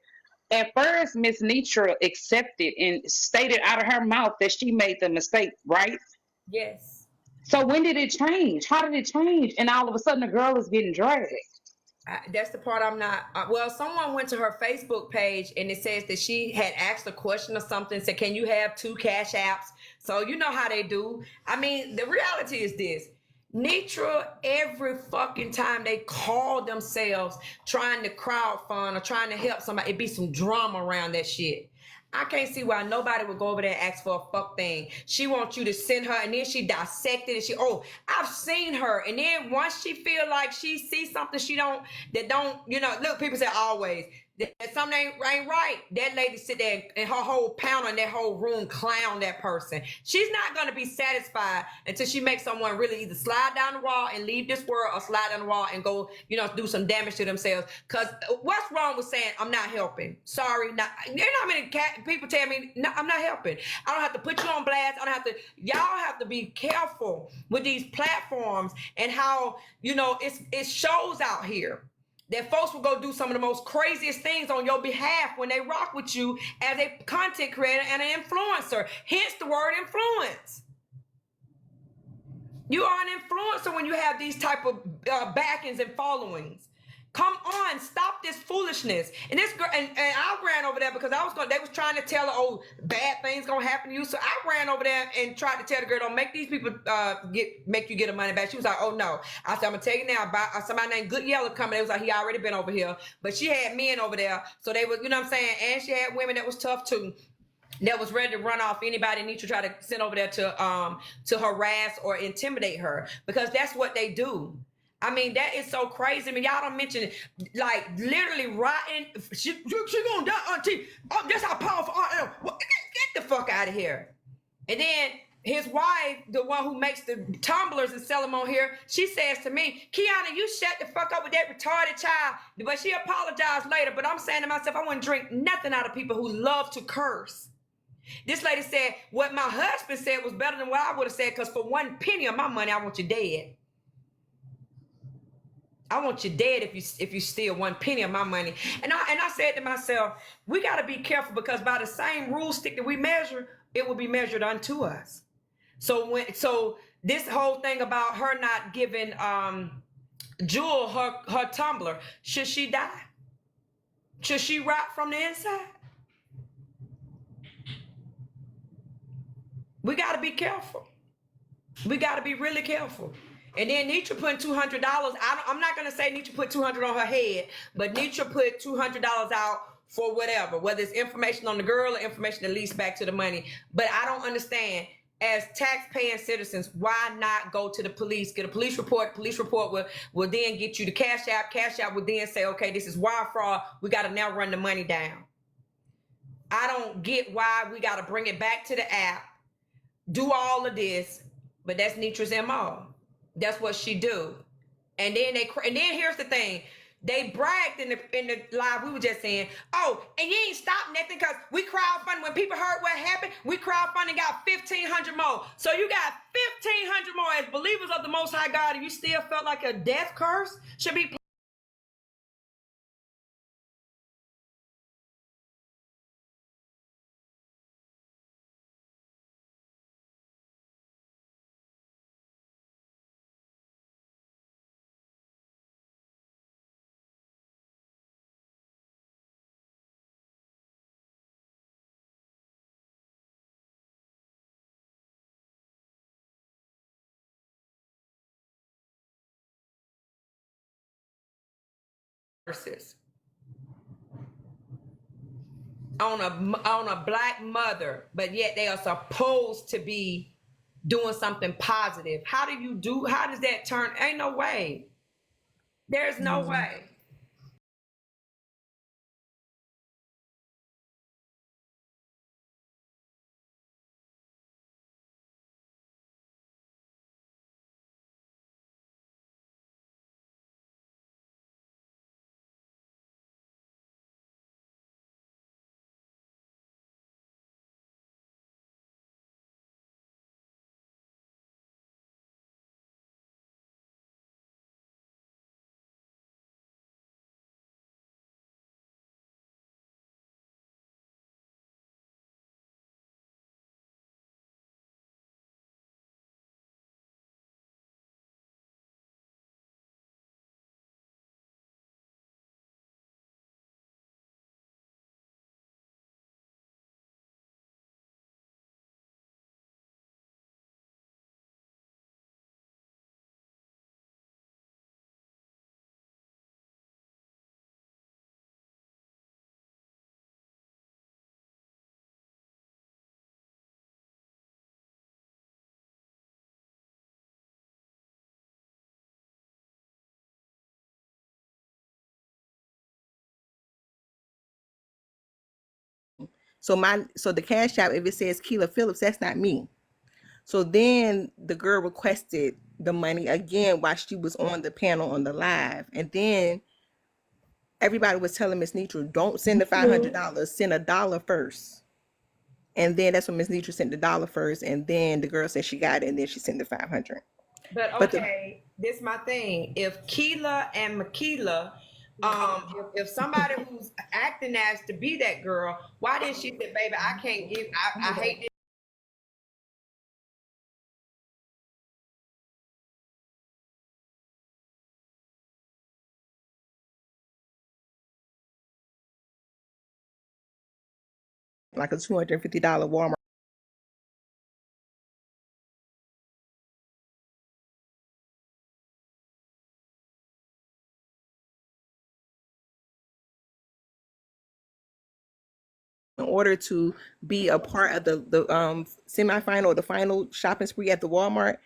at first Miss Nitra accepted and stated out of her mouth that she made the mistake, right? Yes. So when did it change? How did it change? And all of a sudden the girl is getting dragged. That's the part I'm not. Well, someone went to her Facebook page and it says that she had asked a question or something. Said, "Can you have 2 Cash Apps?" So you know how they do. I mean, the reality is this: Nitra, every fucking time they call themselves trying to crowdfund or trying to help somebody, it be some drama around that shit. I can't see why nobody would go over there and ask for a fuck thing. She wants you to send her, and then she dissected it. I've seen her, and then once she feel like she sees something look, people say always that something ain't right. That lady sit there and her whole pound in that whole room clown that person. She's not gonna be satisfied until she makes someone really either slide down the wall and leave this world, or slide down the wall and go, do some damage to themselves. Cause what's wrong with saying I'm not helping? Sorry, not. You know how many people tell me no, I'm not helping. I don't have to put you on blast. I don't have to. Y'all have to be careful with these platforms and how it shows out here that folks will go do some of the most craziest things on your behalf when they rock with you as a content creator and an influencer. Hence the word influence. You are an influencer when you have these type of backings and followings. Come on, stop this foolishness. And this girl, and I ran over there because they was trying to tell her, oh, bad things gonna happen to you. So I ran over there and tried to tell the girl, don't make these people make you get the money back. She was like, oh no. I said, I'm gonna tell you now about somebody named Good Yellow coming. It was like, he already been over here. But she had men over there. So they was, you know what I'm saying? And she had women that was tough too, that was ready to run off anybody need to try to send over there to harass or intimidate her, because that's what they do. I mean, that is so crazy. I mean, y'all don't mention it. Like, literally rotting. She gonna die, auntie. Oh, that's how powerful I am. Well, get the fuck out of here. And then his wife, the one who makes the tumblers and sell them on here, she says to me, Kiana, you shut the fuck up with that retarded child. But she apologized later. But I'm saying to myself, I wouldn't drink nothing out of people who love to curse. This lady said, what my husband said was better than what I would have said, because for 1 penny of my money, I want you dead. I want you dead if you steal 1 penny of my money. And I said to myself, we got to be careful, because by the same rule stick that we measure, it will be measured unto us. So this whole thing about her not giving Jewel her tumbler, should she die? Should she rot from the inside? We got to be careful. We got to be really careful. And then Nitra putting $200. I'm not gonna say Nitra put $200 on her head, but Nitra put $200 out for whatever, whether it's information on the girl or information that leads back to the money. But I don't understand, as tax-paying citizens, why not go to the police, get a police report? Police report will then get you the Cash App. Cash App will then say, okay, this is wire fraud. We got to now run the money down. I don't get why we got to bring it back to the app, do all of this, but that's Nitra's MO. That's what she do. And then here's the thing. They bragged in the live we were just saying, oh, and you ain't stopped nothing because we crowdfunded. When people heard what happened, we crowdfunded, got 1,500 more. So you got 1,500 more as believers of the Most High God, and you still felt like a death curse should be curses on a black mother, but yet they are supposed to be doing something positive. How does that turn? Ain't no way. There's no way. So the Cash App, if it says Keela Phillips, that's not me. So then the girl requested the money again while she was on the panel on the live. And then everybody was telling Miss Nitra, don't send the $500, send $1 first. And then that's when Miss Nitra sent the $1 first. And then the girl said she got it, and then she sent the 500. But okay, this my thing. If Keela and Makila, if somebody who's acting as to be that girl, why didn't she say, baby, I can't give, I hate this. Like a $250 Walmart in order to be a part of the semifinal or the final shopping spree at the Walmart.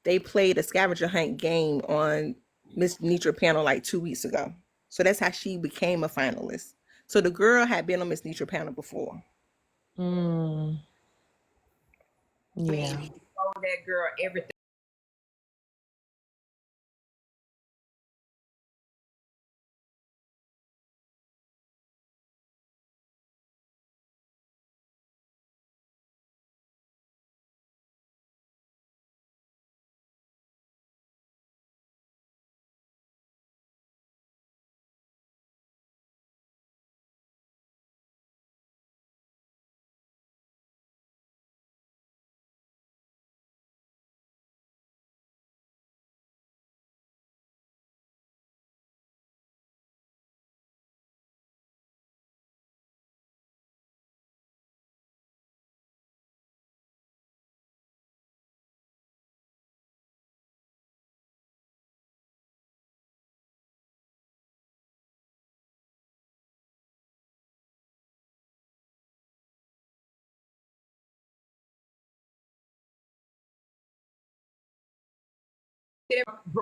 They played a scavenger hunt game on Miss Nitra panel like 2 weeks ago. So that's how she became a finalist. So the girl had been on Miss Nitra panel before. Mm, yeah. Told that girl everything.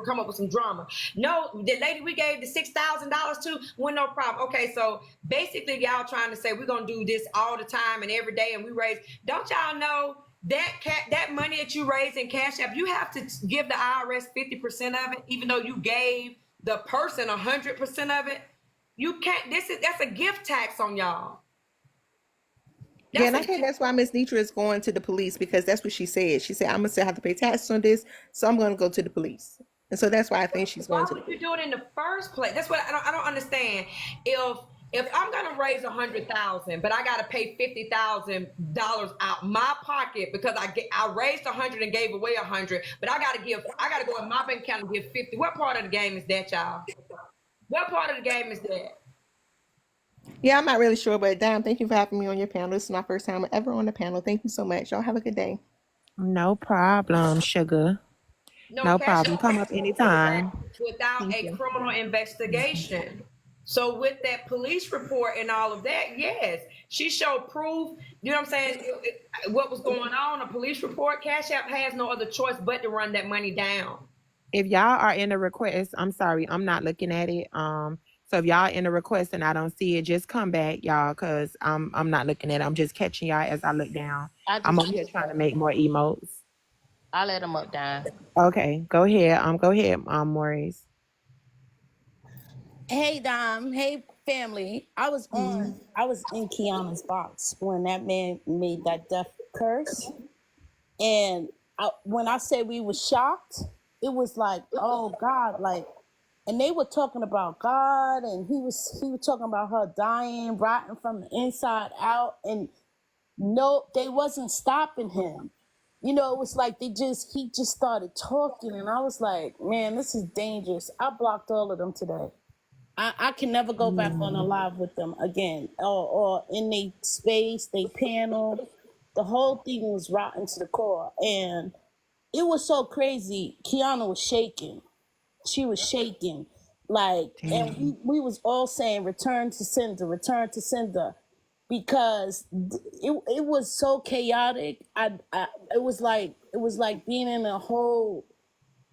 Come up with some drama. No, the lady we gave the $6,000 to went no problem. Okay, so basically y'all trying to say we're gonna do this all the time and every day, and we raise. Don't y'all know that money that you raise in Cash App, you have to give the IRS 50% of it, even though you gave the person 100% of it. You can't. That's a gift tax on y'all. Yeah, and I think that's why Miss Nitra is going to the police, because that's what she said. She said, I'm gonna still have to pay taxes on this, so I'm gonna go to the police. And so that's why I think she's going to the Why would you police. do it in the first place? That's what I don't understand. If I'm gonna raise 100,000, but I gotta pay $50,000 out my pocket because I raised 100 and gave away 100, but I gotta go in my bank account and give 50. What part of the game is that, y'all? What part of the game is that? Yeah, I'm not really sure, but Dime, thank you for having me on your panel. This is my first time ever on the panel. Thank you so much. Y'all have a good day. No problem, sugar. No, No Cash problem. App Come can't up do that anytime. without Thank a you. criminal investigation. So with that police report and all of that, yes, she showed proof. You know what I'm saying? What was going on? A police report. Cash App has no other choice but to run that money down. If y'all are in a request, I'm sorry, I'm not looking at it. So if y'all in a request and I don't see it, just come back, y'all, cause I'm not looking at it. I'm just catching y'all as I look down. I'm over here trying to make more emotes. I let him up, down. Okay, go ahead. Go ahead, Maurice. Hey Dom, hey family. I was in Kiana's box when that man made that death curse. And when I say we were shocked, it was like, oh God, like, and they were talking about God, and he was talking about her dying, rotting from the inside out, and no, they wasn't stopping him. You know, it was like he just started talking, and I was like, man, this is dangerous. I blocked all of them today. I can never go back on a live with them again, or in they space, they panel. The whole thing was rotten to the core, and it was so crazy. Kiana was shaking. She was shaking, like, and we was all saying, "Return to sender, return to sender," because it was so chaotic. It was like being in a whole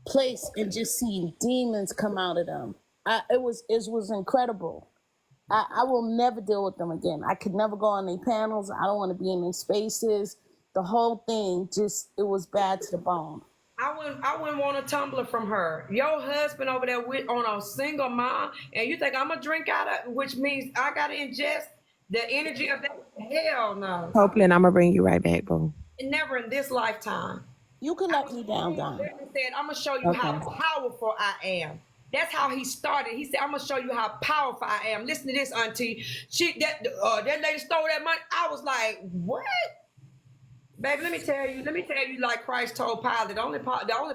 place and just seeing demons come out of them. It was incredible. I will never deal with them again. I could never go on their panels. I don't want to be in their spaces. The whole thing just, it was bad to the bone. I wouldn't want a tumbler from her. Your husband over there with on a single mom, and you think I'm gonna drink out of, which means I gotta ingest the energy of that? Hell no. Copeland, I'm gonna bring you right back, boo. Never in this lifetime. You can I let was me down, strong Don. and said, I'm gonna show you how Okay. powerful I am. That's how he started. He said, I'm gonna show you how powerful I am. Listen to this, auntie. That lady stole that money. I was like, what? Baby, let me tell you, like Christ told Pilate, the only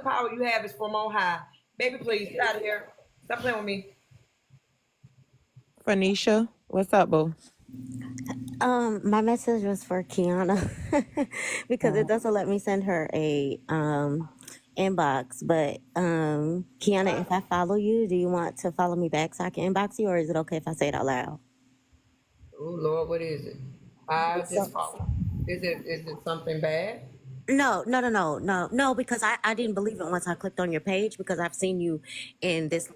power you have is from on high. Baby, please, get out of here. Stop playing with me. Phoenicia, what's up, boo? My message was for Kiana because it doesn't let me send her a inbox. But Kiana, if I follow you, do you want to follow me back so I can inbox you, or is it okay if I say it out loud? Oh Lord, what is it? I So just follow. Is it something bad? no, because I didn't believe it once I clicked on your page because I've seen you in this.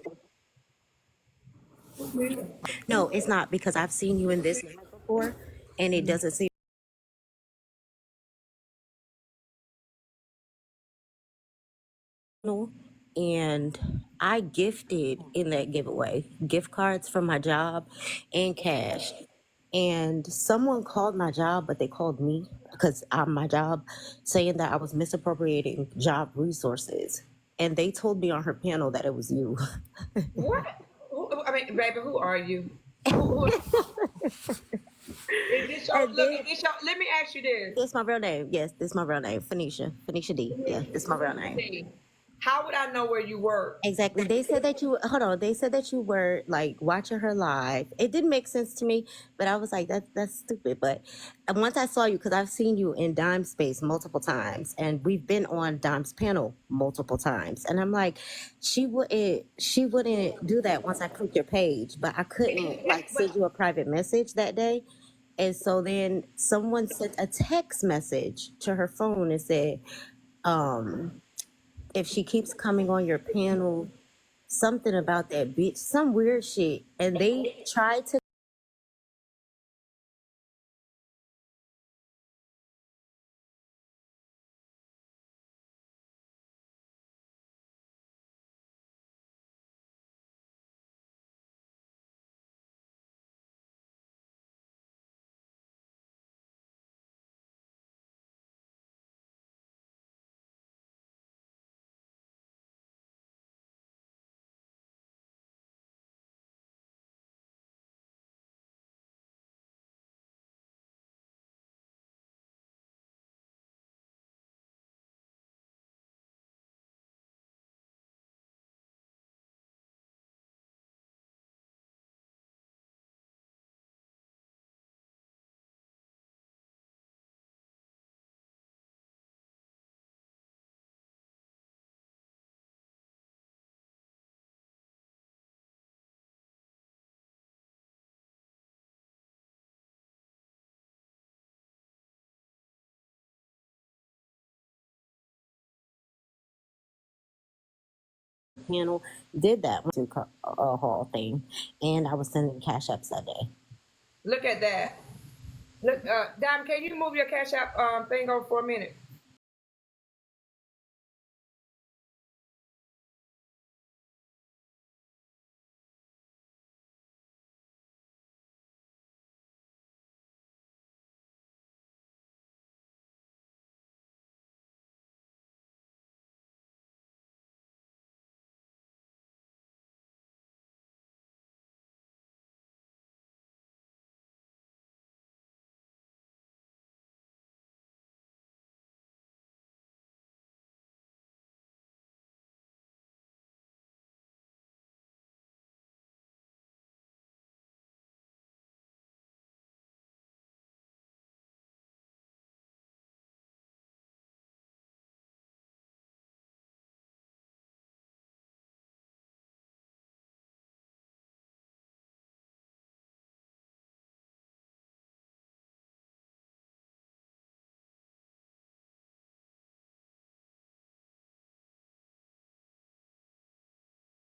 No, it's not because I've seen you in this live before, and it doesn't seem. And I gifted in that giveaway gift cards from my job and cash. And someone called my job, but they called me because I'm my job, saying that I was misappropriating job resources. And they told me on her panel that it was you. What? I mean, baby, who are you? Who is this your And look? then Is this your? Let me ask you this. this my real name. Yes, this my real name. Phoenicia. Phoenicia D. Yeah, this my real name. How would I know where you work? Exactly. They said that you hold on. They said that you were like watching her live. It didn't make sense to me, but I was like, that's stupid. But once I saw you, because I've seen you in Dime Space multiple times, and we've been on Dime's panel multiple times, and I'm like, she wouldn't do that once I clicked your page, but I couldn't like But send you a private message that day. And so then someone sent a text message to her phone and said, if she keeps coming on your panel, something about that bitch, some weird shit. And they tried to panel did that to a hall thing, and I was sending cash apps that day. look at that. Look, Dime, can you move your Cash App thing over for a minute?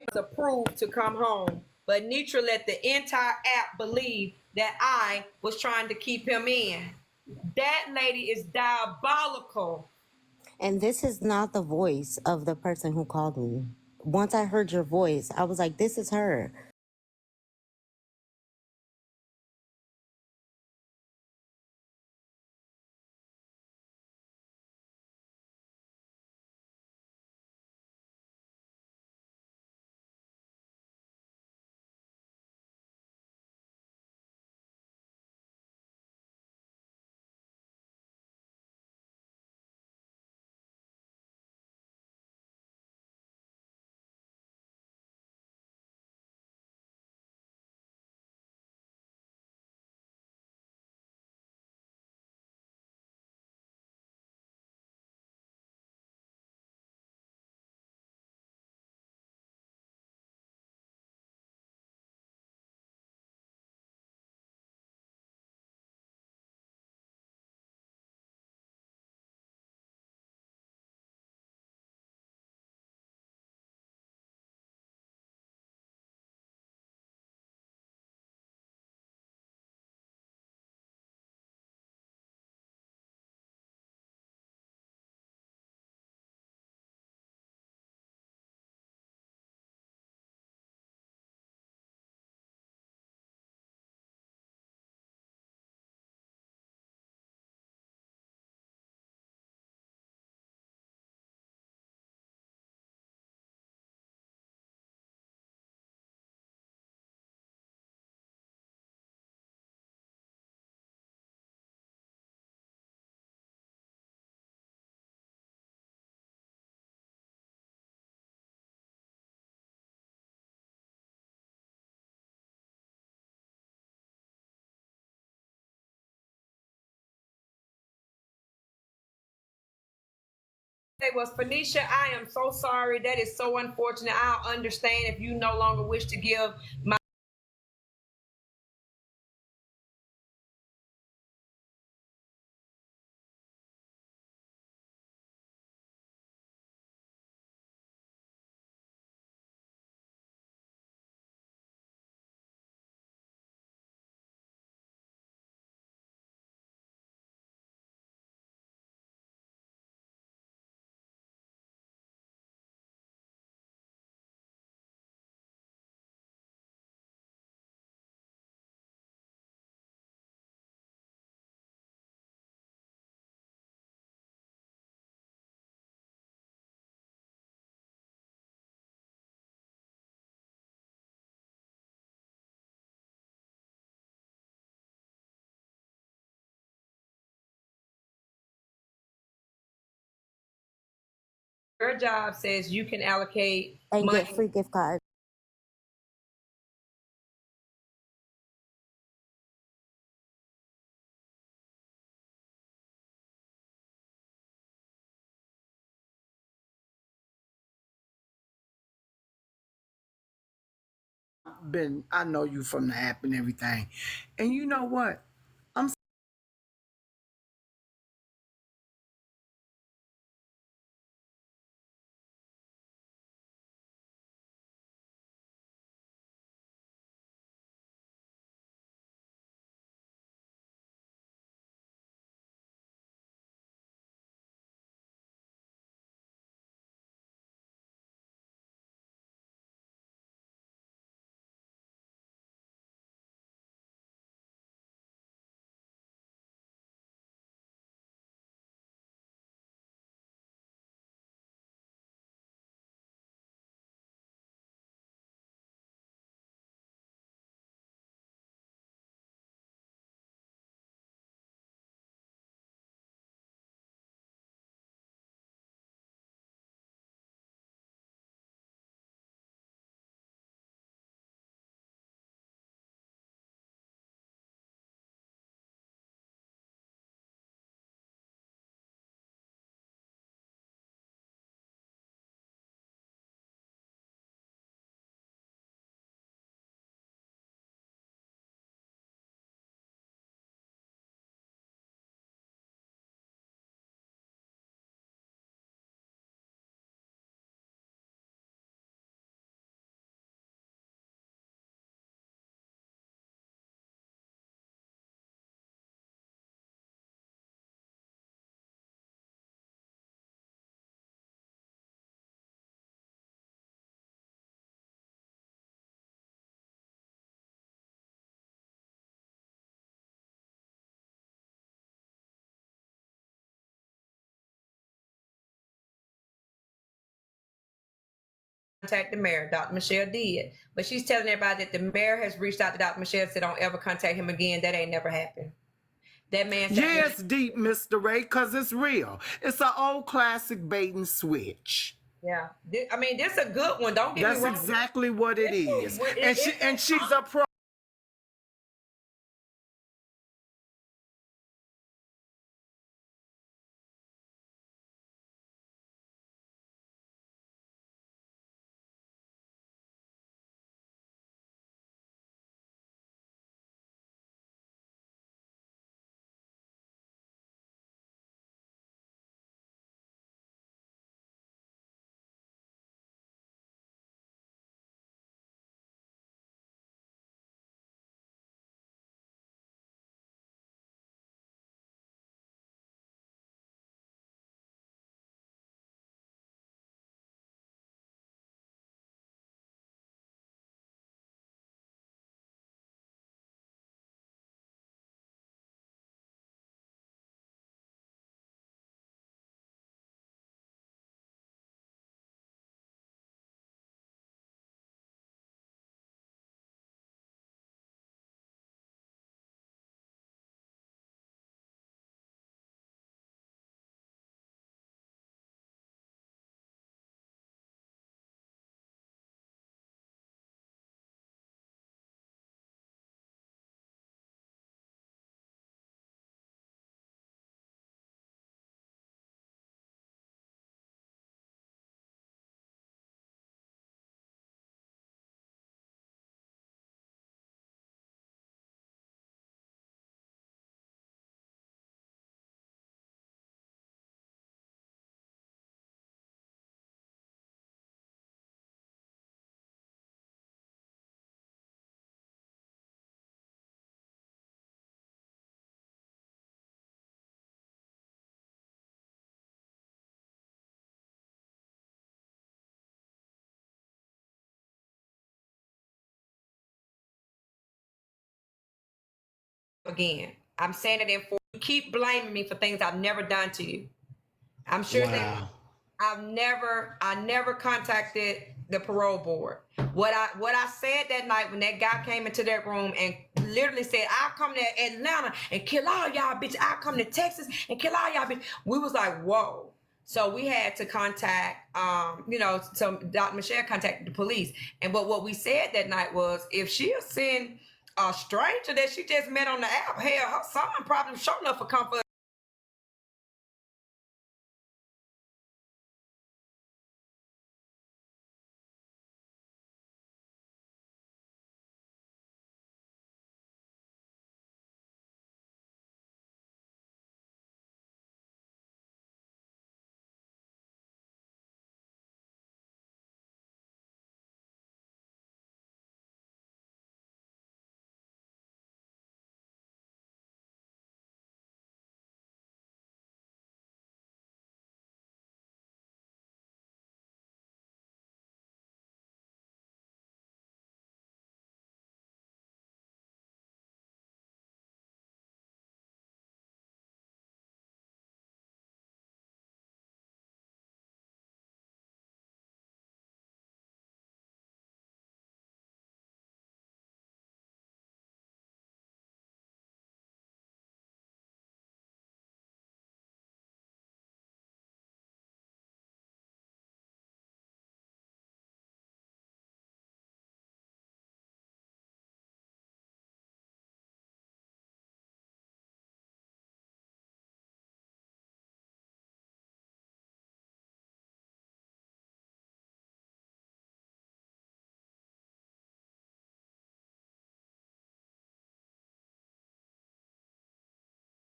It's approved to come home. but Nitra let the entire app believe that I was trying to keep him in. That lady is diabolical. And this is not the voice of the person who called me. Once I heard your voice, I was like, this is her. It was Phoenicia. I am so sorry. That is so unfortunate. I'll understand if you no longer wish to give my your job says you can allocate And get money. free gift cards. I know you from the app and everything. And you know what? I'm contact the mayor. Dr. Michelle did. But she's telling everybody that the mayor has reached out to Dr. Michelle and said, don't ever contact him again. That ain't never happened. That man said, Yeah, it's deep, Mr. Ray, because it's real. It's an old classic bait and switch. yeah. I mean, this is a good one. Don't get me That's wrong. exactly what it is. And she's a pro. Again, I'm saying it in for you keep blaming me for things I've never done to you. I'm sure that I never contacted the parole board. What I said that night when that guy came into that room and literally said, I'll come to Atlanta and kill all y'all bitch. I'll come to Texas and kill all y'all bitch. We was like, whoa. So we had to contact, so Dr. Michelle contacted the police. And but what we said that night was, if she'll send a stranger that she just met on the app, hell, her son probably sure enough for comfort.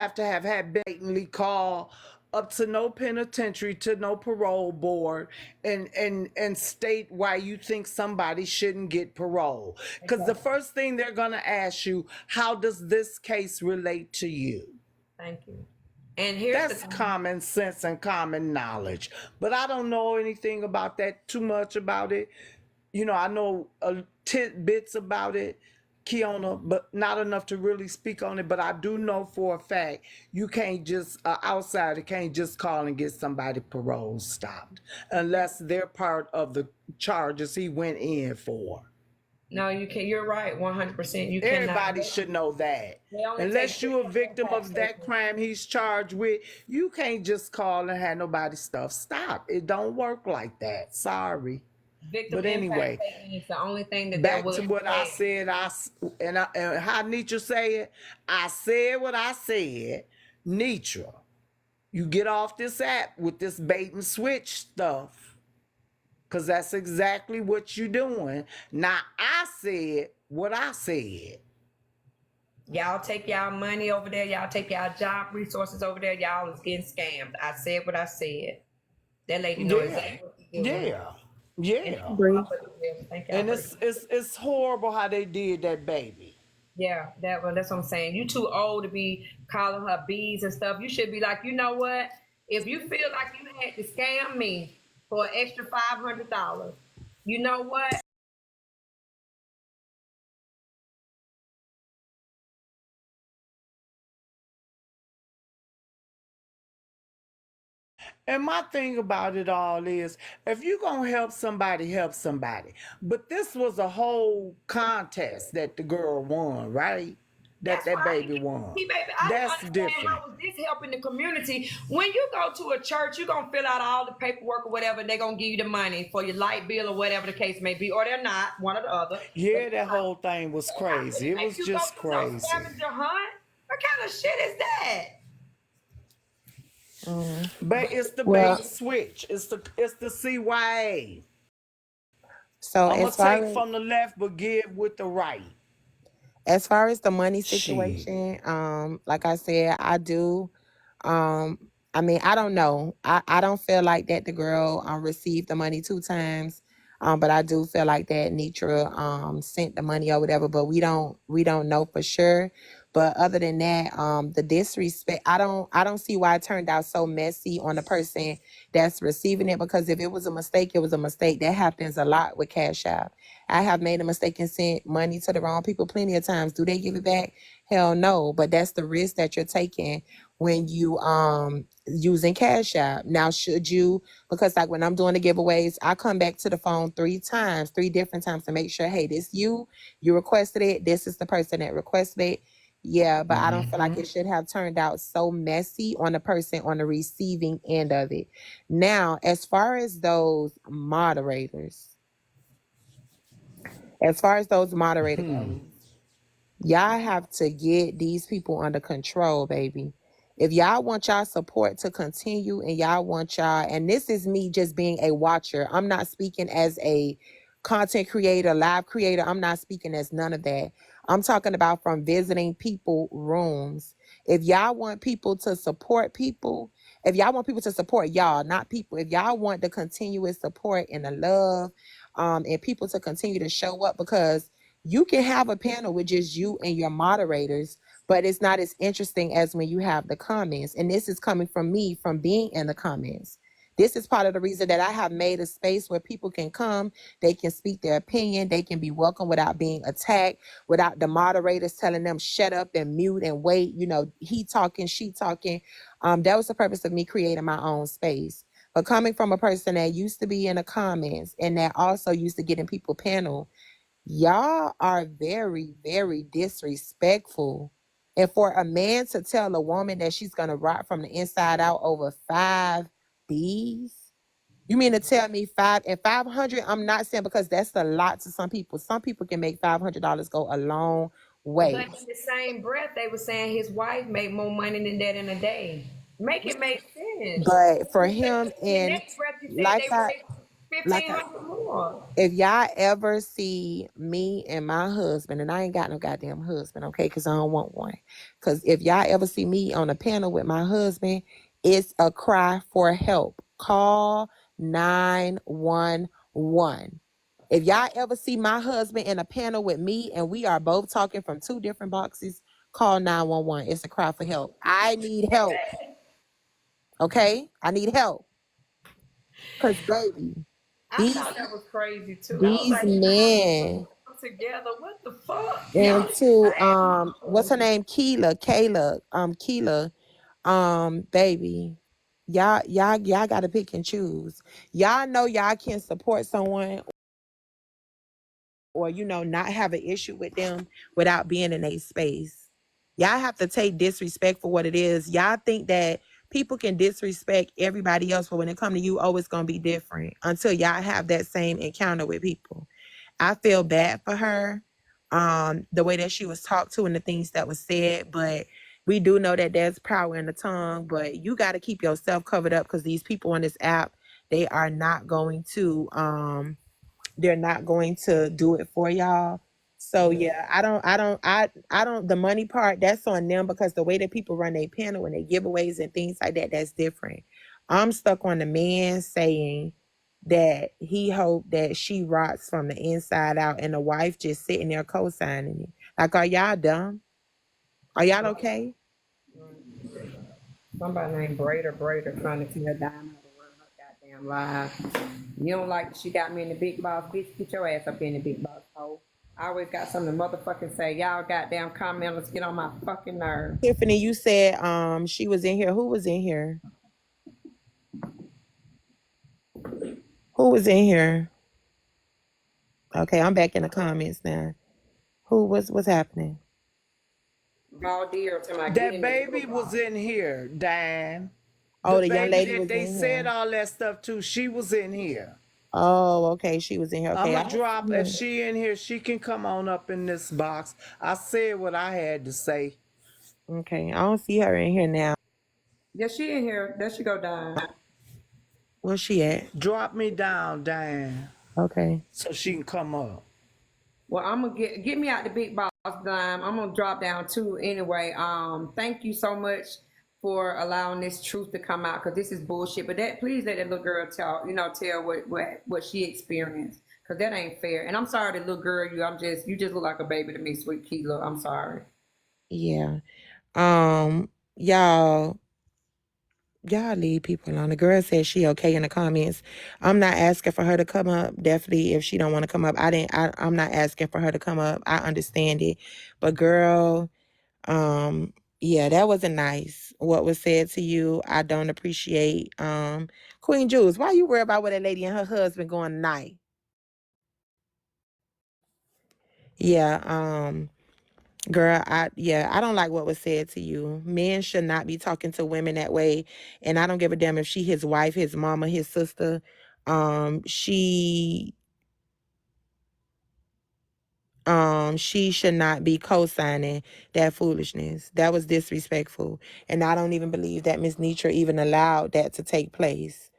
Have to have had blatantly call up to no penitentiary, to no parole board, and state why you think somebody shouldn't get parole. Because the first thing they're gonna ask you, how does this case relate to you? Thank you. And here's That's common sense and common knowledge. But I don't know anything about that, too much about it. I know tidbits about it. Kiona, but not enough to really speak on it. But I do know for a fact you can't just outsider can't just call and get somebody parole stopped unless they're part of the charges he went in for. No, you can. You're right, 100%. You cannot. Everybody should know that. They only take Unless you're a victims victim impact of that statements. crime he's charged with, you can't just call and have nobody's stuff stop. It don't work like that. Sorry. Victim But impact anyway, statement is the only thing that they're back to willing to what I take. said. And how Nietzsche said, I said what I said. Nietzsche, you get off this app with this bait and switch stuff, because that's exactly what you're doing. Now, I said what I said. Y'all take y'all money over there. Y'all take y'all job resources over there. Y'all is getting scammed. I said what I said. That lady know Yeah, exactly what she's doing. yeah, And yeah. Agree. thank y'all And for it's horrible how they did that baby. yeah, that's what I'm saying. You too old to be calling her bees and stuff. You should be like, you know what? If you feel like you had to scam me for an extra $500, you know what? And my thing about it all is, if you're gonna help somebody, help somebody. But this was a whole contest that the girl won, right? That's That right. baby won. See, baby, I don't That's understand different. how is this helping the community. When you go to a church, you're gonna fill out all the paperwork or whatever, they're gonna give you the money for your light bill or whatever the case may be, or they're not, one or the other. Yeah, that whole thing was They're not crazy. gonna It make was you go just get no crazy. scavenger hunt. What kind of shit is that? But it's the bait Well, and switch. It's the CYA. so I'm gonna take from the left but give with the right. as far as the money Shit. situation, like I said, I do. Um, I mean, I don't know. I don't feel like that the girl received the money 2 times. But I do feel like that Nitra sent the money or whatever, but we don't know for sure. But other than that, the disrespect, I don't see why it turned out so messy on the person that's receiving it, because if it was a mistake, it was a mistake. That happens a lot with Cash App. I have made a mistake and sent money to the wrong people plenty of times. Do they give it back? Hell no. But that's the risk that you're taking when you using Cash App. Now, should you, because like when I'm doing the giveaways, I come back to the phone 3 times, 3 different times to make sure, hey, this you requested it. This is the person that requested it. Yeah, but I don't feel like it should have turned out so messy on the person on the receiving end of it. Now, as far as those moderators, as far as those moderator goes, y'all have to get these people under control, baby. If y'all want y'all support to continue and y'all want y'all, and this is me just being a watcher. I'm not speaking as a content creator, live creator. I'm not speaking as none of that. I'm talking about from visiting people rooms. If y'all want people to support people, if y'all want people to support y'all, not people, if y'all want the continuous support and the love, and people to continue to show up, because you can have a panel with just you and your moderators, but it's not as interesting as when you have the comments. And this is coming from me from being in the comments. This is part of the reason that I have made a space where people can come, they can speak their opinion, they can be welcome without being attacked, without the moderators telling them shut up and mute and wait, he talking, she talking. That was the purpose of me creating my own space. But coming from a person that used to be in the comments and that also used to get in people panel, y'all are very, very disrespectful. And for a man to tell a woman that she's gonna rot from the inside out over 5 B's, you mean to tell me 500? I'm not saying, because that's a lot to some people. Some people can make $500 go a long But way. in the same breath, they were saying his wife made more money than that in a day. Make it make sense. But for In him, the and next breath, you said like they I raised like fifteen I hundred more. if y'all ever see me and my husband, and I ain't got no goddamn husband, okay, because I don't want one. Because if y'all ever see me on a panel with my husband, it's a cry for help. Call 911. If y'all ever see my husband in a panel with me and we are both talking from 2 different boxes, call 911. It's a cry for help. I need help, okay? I need help. Because, baby, I these thought that was crazy too. I was these like, men, together. What the fuck? And Y'all is to what's her insane. name? Keela, baby. Y'all gotta pick and choose. Y'all know y'all can support someone or not have an issue with them without being in a space. Y'all have to take disrespect for what it is. Y'all think that people can disrespect everybody else, but when it come to you, oh, it's gonna be different until y'all have that same encounter with people. I feel bad for her, the way that she was talked to and the things that was said, but we do know that there's power in the tongue, but you got to keep yourself covered up because these people on this app, they are not going to they're not going to do it for y'all. So yeah, I don't the money part, that's on them because the way that people run their panel and their giveaways and things like that, that's different. I'm stuck on the man saying that he hoped that she rots from the inside out and the wife just sitting there co-signing it. Like, are y'all dumb? Are y'all okay? Somebody named Brader trying to tell Dime how to run her goddamn live. You don't like she got me in the big boss, bitch, get your ass up in the big boss hole. I always got something to motherfucking say. Y'all goddamn commenters get on my fucking nerve. Tiffany, you said she was in here. Who was in here? Who was in here? Okay, I'm back in the comments now. What's happening? Raw deer to my get That in the baby big was boss. in here, Dan. Oh, The the young baby lady that was they in said here. all that stuff to, she was in here. Oh, okay, she was in here. Okay, I'ma I drop, see if her. she in here, she can come on up in this box. I said what I had to say. Okay, I don't see her in here now. Yeah, she in here. There she go down. Where's she at? Drop me down, Dan, Okay. so she can come up. Well, I'm gonna get me out the big boss dime. I'm gonna drop down too anyway. Thank you so much for allowing this truth to come out because this is bullshit. But that please let that little girl tell what she experienced because that ain't fair. And I'm sorry, that little girl, you just look like a baby to me, sweet Keela. I'm sorry. Yeah. Um, y'all, y'all leave people alone. The girl said she okay in the comments. I'm not asking for her to come up. Definitely, if she don't want to come up, I'm not asking for her to come up. I understand it, but girl, yeah, that wasn't nice. What was said to you, I don't appreciate. Queen Jules, why you worry about what that lady and her husband going tonight? Yeah. Girl, I don't like what was said to you. Men should not be talking to women that way. And I don't give a damn if she his wife, his mama, his sister. She she should not be co-signing that foolishness. That was disrespectful. And I don't even believe that Miss Nitra even allowed that to take place.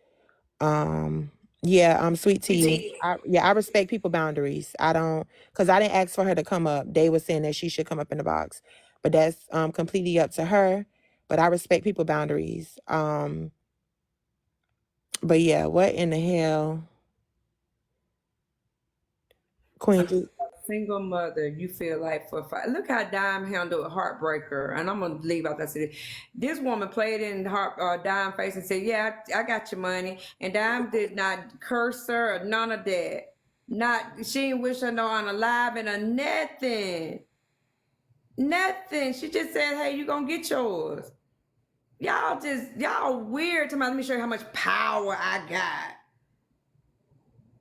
Um, yeah, sweet tea. I respect people boundaries. I don't, cause I didn't ask for her to come up. They were saying that she should come up in the box, but that's completely up to her. But I respect people boundaries. But yeah, what in the hell, Queen? Single mother, you feel like look how Dime handled Heartbreaker, and I'm gonna leave out that city. This woman played in Dime face and said, "Yeah, I got your money," and Dime did not curse her or none of that. Not she didn't wish her no unalive and or nothing, nothing. She just said, "Hey, you gonna get yours." Y'all weird to me. Let me show you how much power I got.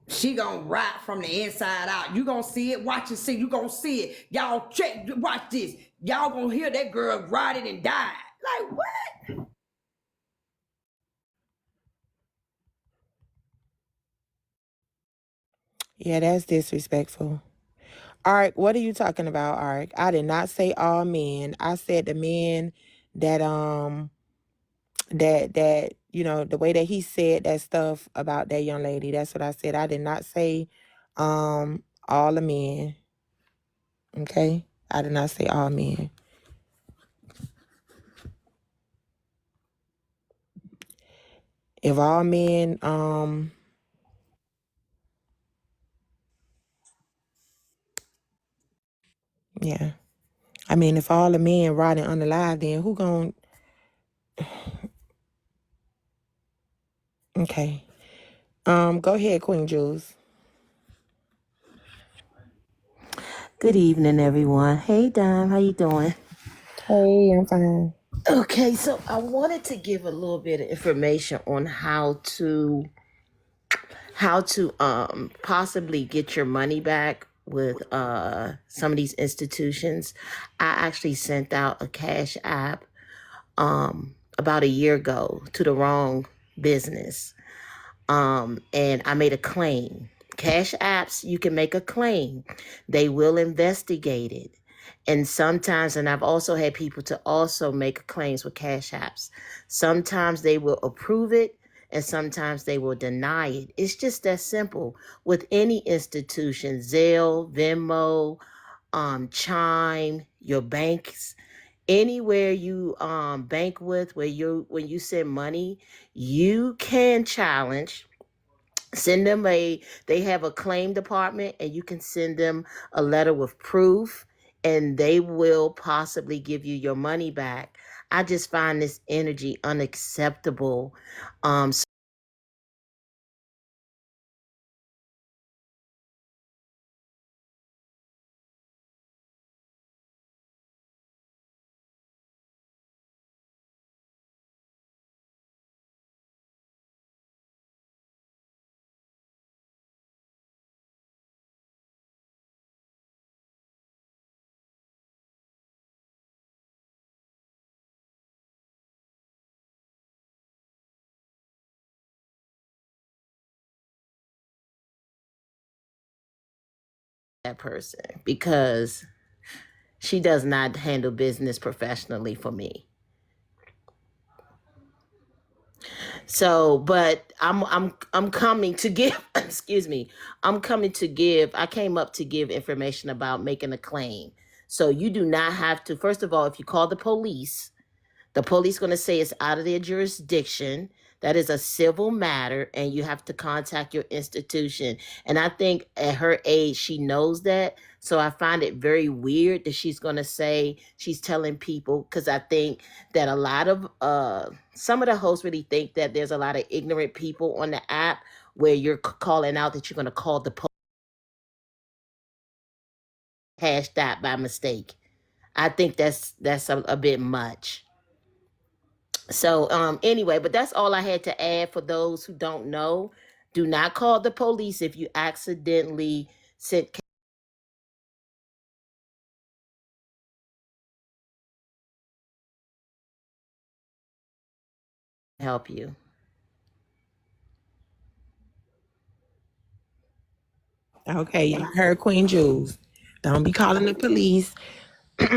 She gonna rot from the inside out. You gonna see it. Watch and see. You gonna see it. Y'all check. Watch this. Y'all gonna hear that girl rotted and died. Like what? Yeah, that's disrespectful. Ark, what are you talking about, Ark? I did not say all men. I said the men that the way that he said that stuff about that young lady. That's what I said. I did not say all the men. Okay? I did not say all men. If all men yeah. I mean, if all the men rotting unalive, then who gon' okay. Go ahead, Queen Jules. Good evening, everyone. Hey, Dime, how you doing? Hey, I'm fine. Okay, so I wanted to give a little bit of information on how to possibly get your money back with some of these institutions. I actually sent out a cash app about a year ago to the wrong business. And I made a claim. Cash apps, you can make a claim. They will investigate it. And sometimes, and I've also had people to also make claims with cash apps. Sometimes they will approve it and sometimes they will deny it. It's just that simple with any institution, Zelle, Venmo, Chime, your banks, anywhere you bank with, where you when you send money, you can challenge, send them they have a claim department and you can send them a letter with proof and they will possibly give you your money back. I just find this energy unacceptable. So that person, because she does not handle business professionally for me. So, but I'm coming to give excuse me. I'm coming to give I came up to give information about making a claim. So you do not have to, first of all, if you call the police going to say it's out of their jurisdiction. That is a civil matter, and you have to contact your institution. And I think at her age, she knows that. So I find it very weird that she's going to say she's telling people, because I think that a lot of some of the hosts really think that there's a lot of ignorant people on the app where you're calling out that you're going to call the police, hash that by mistake. I think that's a bit much. So anyway, but that's all I had to add for those who don't know. Do not call the police if you accidentally sent help you. Okay, y'all heard Queen Jules. Don't be calling the police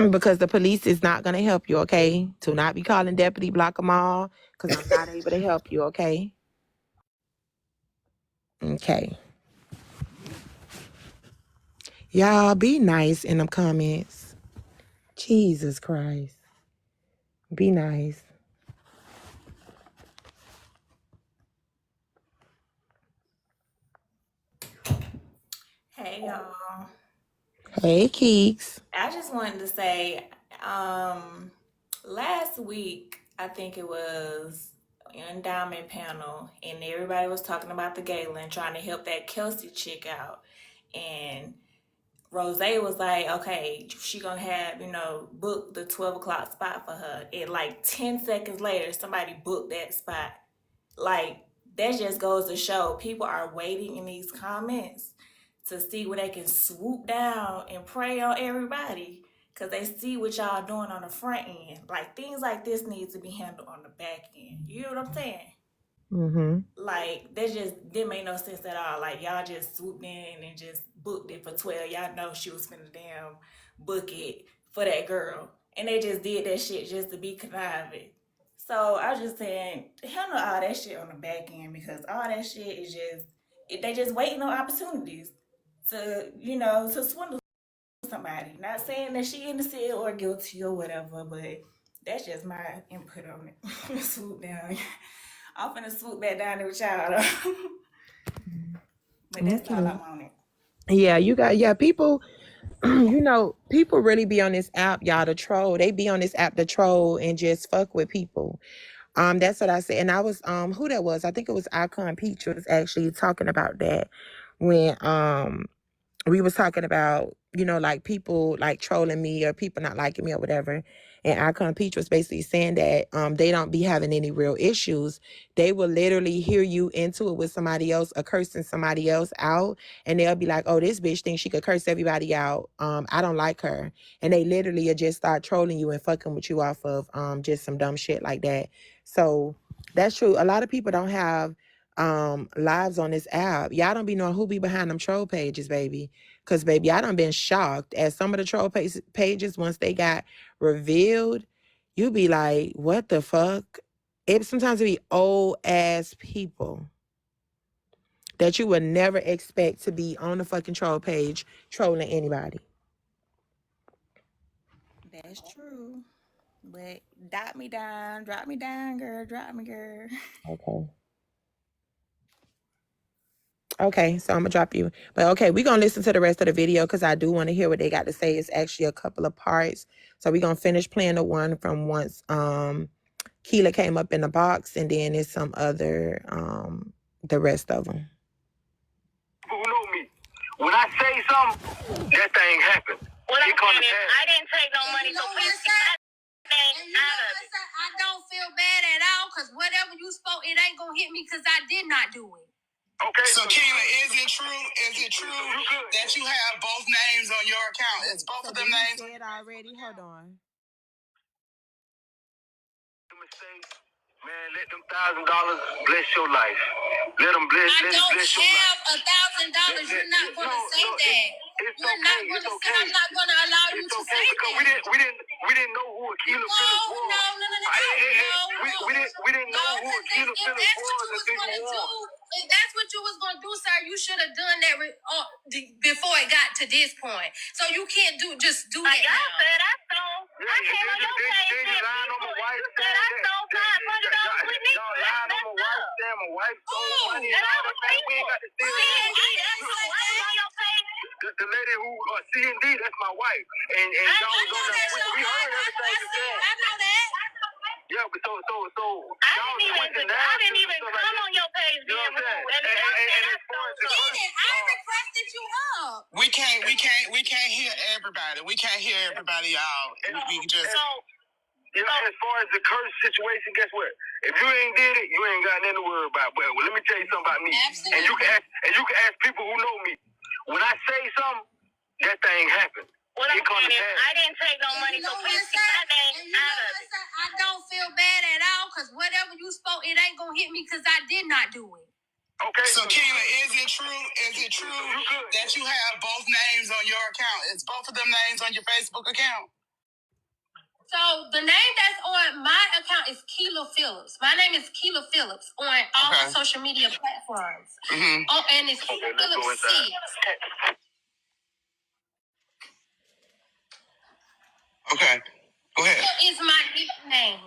because the police is not gonna help you. Okay, do not be calling Deputy Block them all because I'm not able to help you. Okay. Okay. Y'all be nice in the comments. Jesus Christ. Be nice. Hey y'all. Hey, Keeks. I just wanted to say, last week I think it was endowment panel, and everybody was talking about the gala and trying to help that Kelsey chick out. And Rose was like, okay, she gonna have, book the 12 o'clock spot for her. And like 10 seconds later, somebody booked that spot. Like, that just goes to show people are waiting in these comments to see where they can swoop down and prey on everybody because they see what y'all doing on the front end. Like, things like this needs to be handled on the back end. You know what I'm saying? Mm-hmm. Like, that just didn't make no sense at all. Like, y'all just swooped in and just booked it for 12. Y'all know she was finna damn book it for that girl. And they just did that shit just to be conniving. So I was just saying, handle all that shit on the back end because all that shit is just, they just waiting on opportunities to, to swindle somebody. Not saying that she innocent or guilty or whatever, but that's just my input on it. Swoop down. I'm finna swoop back down there with y'all. But that's all Okay. I'm on it. Yeah, people, people really be on this app, y'all, to troll. They be on this app to troll and just fuck with people. That's what I said. And I was who that was, I think it was Icon Peach was actually talking about that when we was talking about, like people like trolling me or people not liking me or whatever. And Icon Peach was basically saying that they don't be having any real issues. They will literally hear you into it with somebody else or cursing somebody else out. And they'll be like, oh, this bitch thinks she could curse everybody out. I don't like her. And they literally just start trolling you and fucking with you off of just some dumb shit like that. So that's true. A lot of people don't have lives on this app. Y'all don't be knowing who be behind them troll pages, baby. Cause baby, I done been shocked at some of the troll pages once they got revealed. You be like, what the fuck? It sometimes it be old ass people that you would never expect to be on the fucking troll page trolling anybody. That's true. But drop me down, girl, drop me, girl. Okay. Okay, so I'm gonna drop you. But okay, we're gonna listen to the rest of the video because I do want to hear what they got to say. It's actually a couple of parts. So we're gonna finish playing the one from once Keela came up in the box, and then it's some other the rest of them. Who know me? When I say something, that thing happens. What I'm saying is, I didn't take no money, so please keep that thing out of it. I don't feel bad at all because whatever you spoke, it ain't gonna hit me because I did not do it. Okay. So Keela, is it true that you have both names on your account? Is both of them names? Said already. Hold on. Man, let them $1,000 bless your life. Let them bless. I let don't bless your life. have $1,000. You're not gonna say that. You're not gonna say. I'm not gonna allow you to say because that. we didn't know who Akila Phillips was. We didn't know who Akila Phillips was. If that's what you was gonna do, sir, you should have done that before it got to this point. So you can't just do that. Like y'all now. said, I stole. I came on your page. You lying on my wife. You said I stole $500 with me. Y'all lying on my wife. Saying my wife stole money. And I was we ain't got to steal it. on your page. The lady who C&D, that's my wife. And y'all was on that. We heard everything you said. I know that. Yeah, but so I didn't even come on your page being rude. I requested you up. We can't hear everybody. We can't hear everybody, y'all. We just. As far as the curse situation, guess what? If you ain't did it, you ain't got nothing to worry about. But let me tell you something about me. Absolutely. And you can ask people who know me. When I say something, that thing happens. What I'm saying is, I didn't take no money, so please keep that name out of it. I don't feel bad at all because whatever you spoke, it ain't gonna hit me because I did not do it. Okay. So Keela, is it true that you have both names on your account? Is both of them names on your Facebook account? So the name that's on my account is Keela Phillips. My name is Keela Phillips on all the social media platforms. Mm-hmm. Oh, and it's Keela Phillips C. Okay, go ahead. That is my nickname.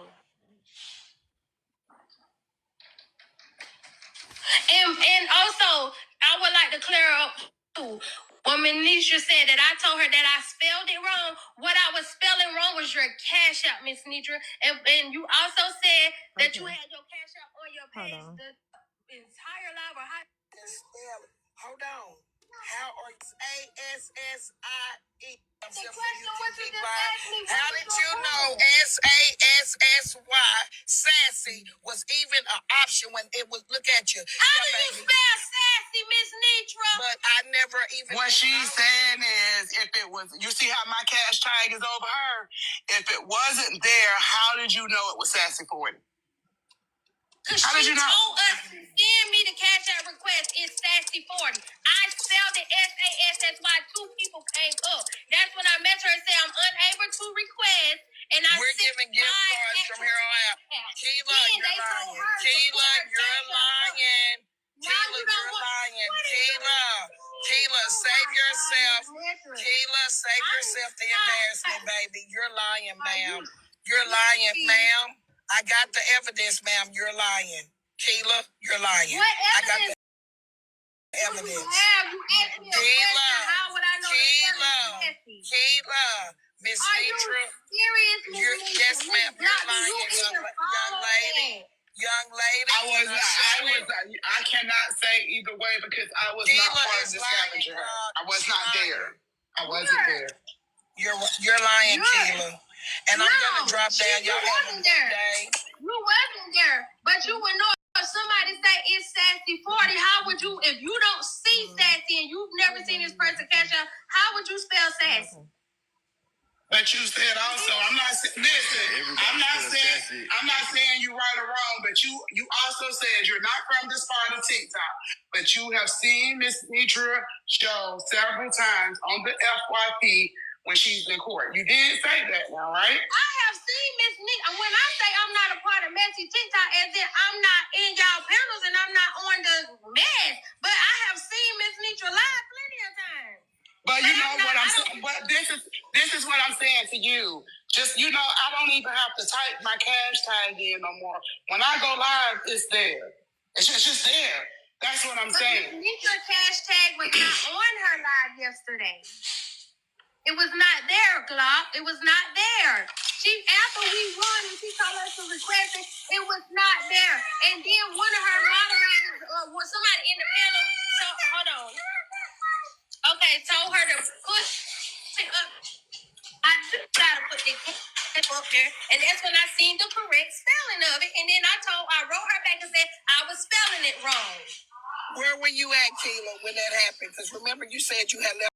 And also, I would like to clear up too. When Nisha said that I told her that I spelled it wrong, what I was spelling wrong was your cash out, Miss Nitra. And you also said that you had your cash out on your page the entire live or how. Hold on. How are ASSIE? The question what you just asked me. How did you know SASSY sassy was even an option when it was? Look at you. How do you spell sassy, Miss Nitra? But I never even. What she's saying is, if it was, you see how my cash tag is over her. If it wasn't there, how did you know it was sassy 40? Because she told us to send me the cash out request. It's sassy 40. I spelled it SAS. That's why two people came up. That's when I met her and said I'm unable to request. And we're giving gift cards from here on out. Keela, you're lying. Keela, you're lying. Keela, save yourself. Keela, save yourself the embarrassment, baby. You're lying, ma'am. You're lying, ma'am. I got the evidence, ma'am. You're lying. Keela, you're lying. What evidence? I got the evidence. You asked me a question. How would I know Keela, Miss Nitra. Serious, Yes, ma'am. You're lying, young lady. Young lady. I cannot say either way because I was not part of the scavenger hunt. I was not there. I wasn't there. You're lying, Keela. And I'm gonna drop down. Y'all have a good day. You wasn't there, but you would know if somebody say it's Sassy 40. How would you, if you don't see Sassy and you've never seen this person cash out, how would you spell Sassy? But you said also, I'm not saying you right or wrong, but you also said you're not from this part of TikTok, but you have seen Miss Nitra show several times on the FYP when she's in court. You did say that now, right? I have seen Miss Nitra. When I say I'm not a part of Messy TikTok, as in I'm not in y'all panels and I'm not on the mess, but I have seen Miss Nitra live plenty of times. But you know what I'm saying? But this is what I'm saying to you. Just, I don't even have to type my cash tag in no more. When I go live, it's there. It's just there. That's what I'm saying. Nitra cash tag was not on her live yesterday. It was not there, Glock. It was not there. After we won and she told us to request it, it was not there. And then one of her moderators, somebody in the panel, hold on. Okay, told her to push it up. I took try to put the clip up there, and that's when I seen the correct spelling of it. And then I wrote her back and said I was spelling it wrong. Where were you at, Keela, when that happened? Because remember, you said you had left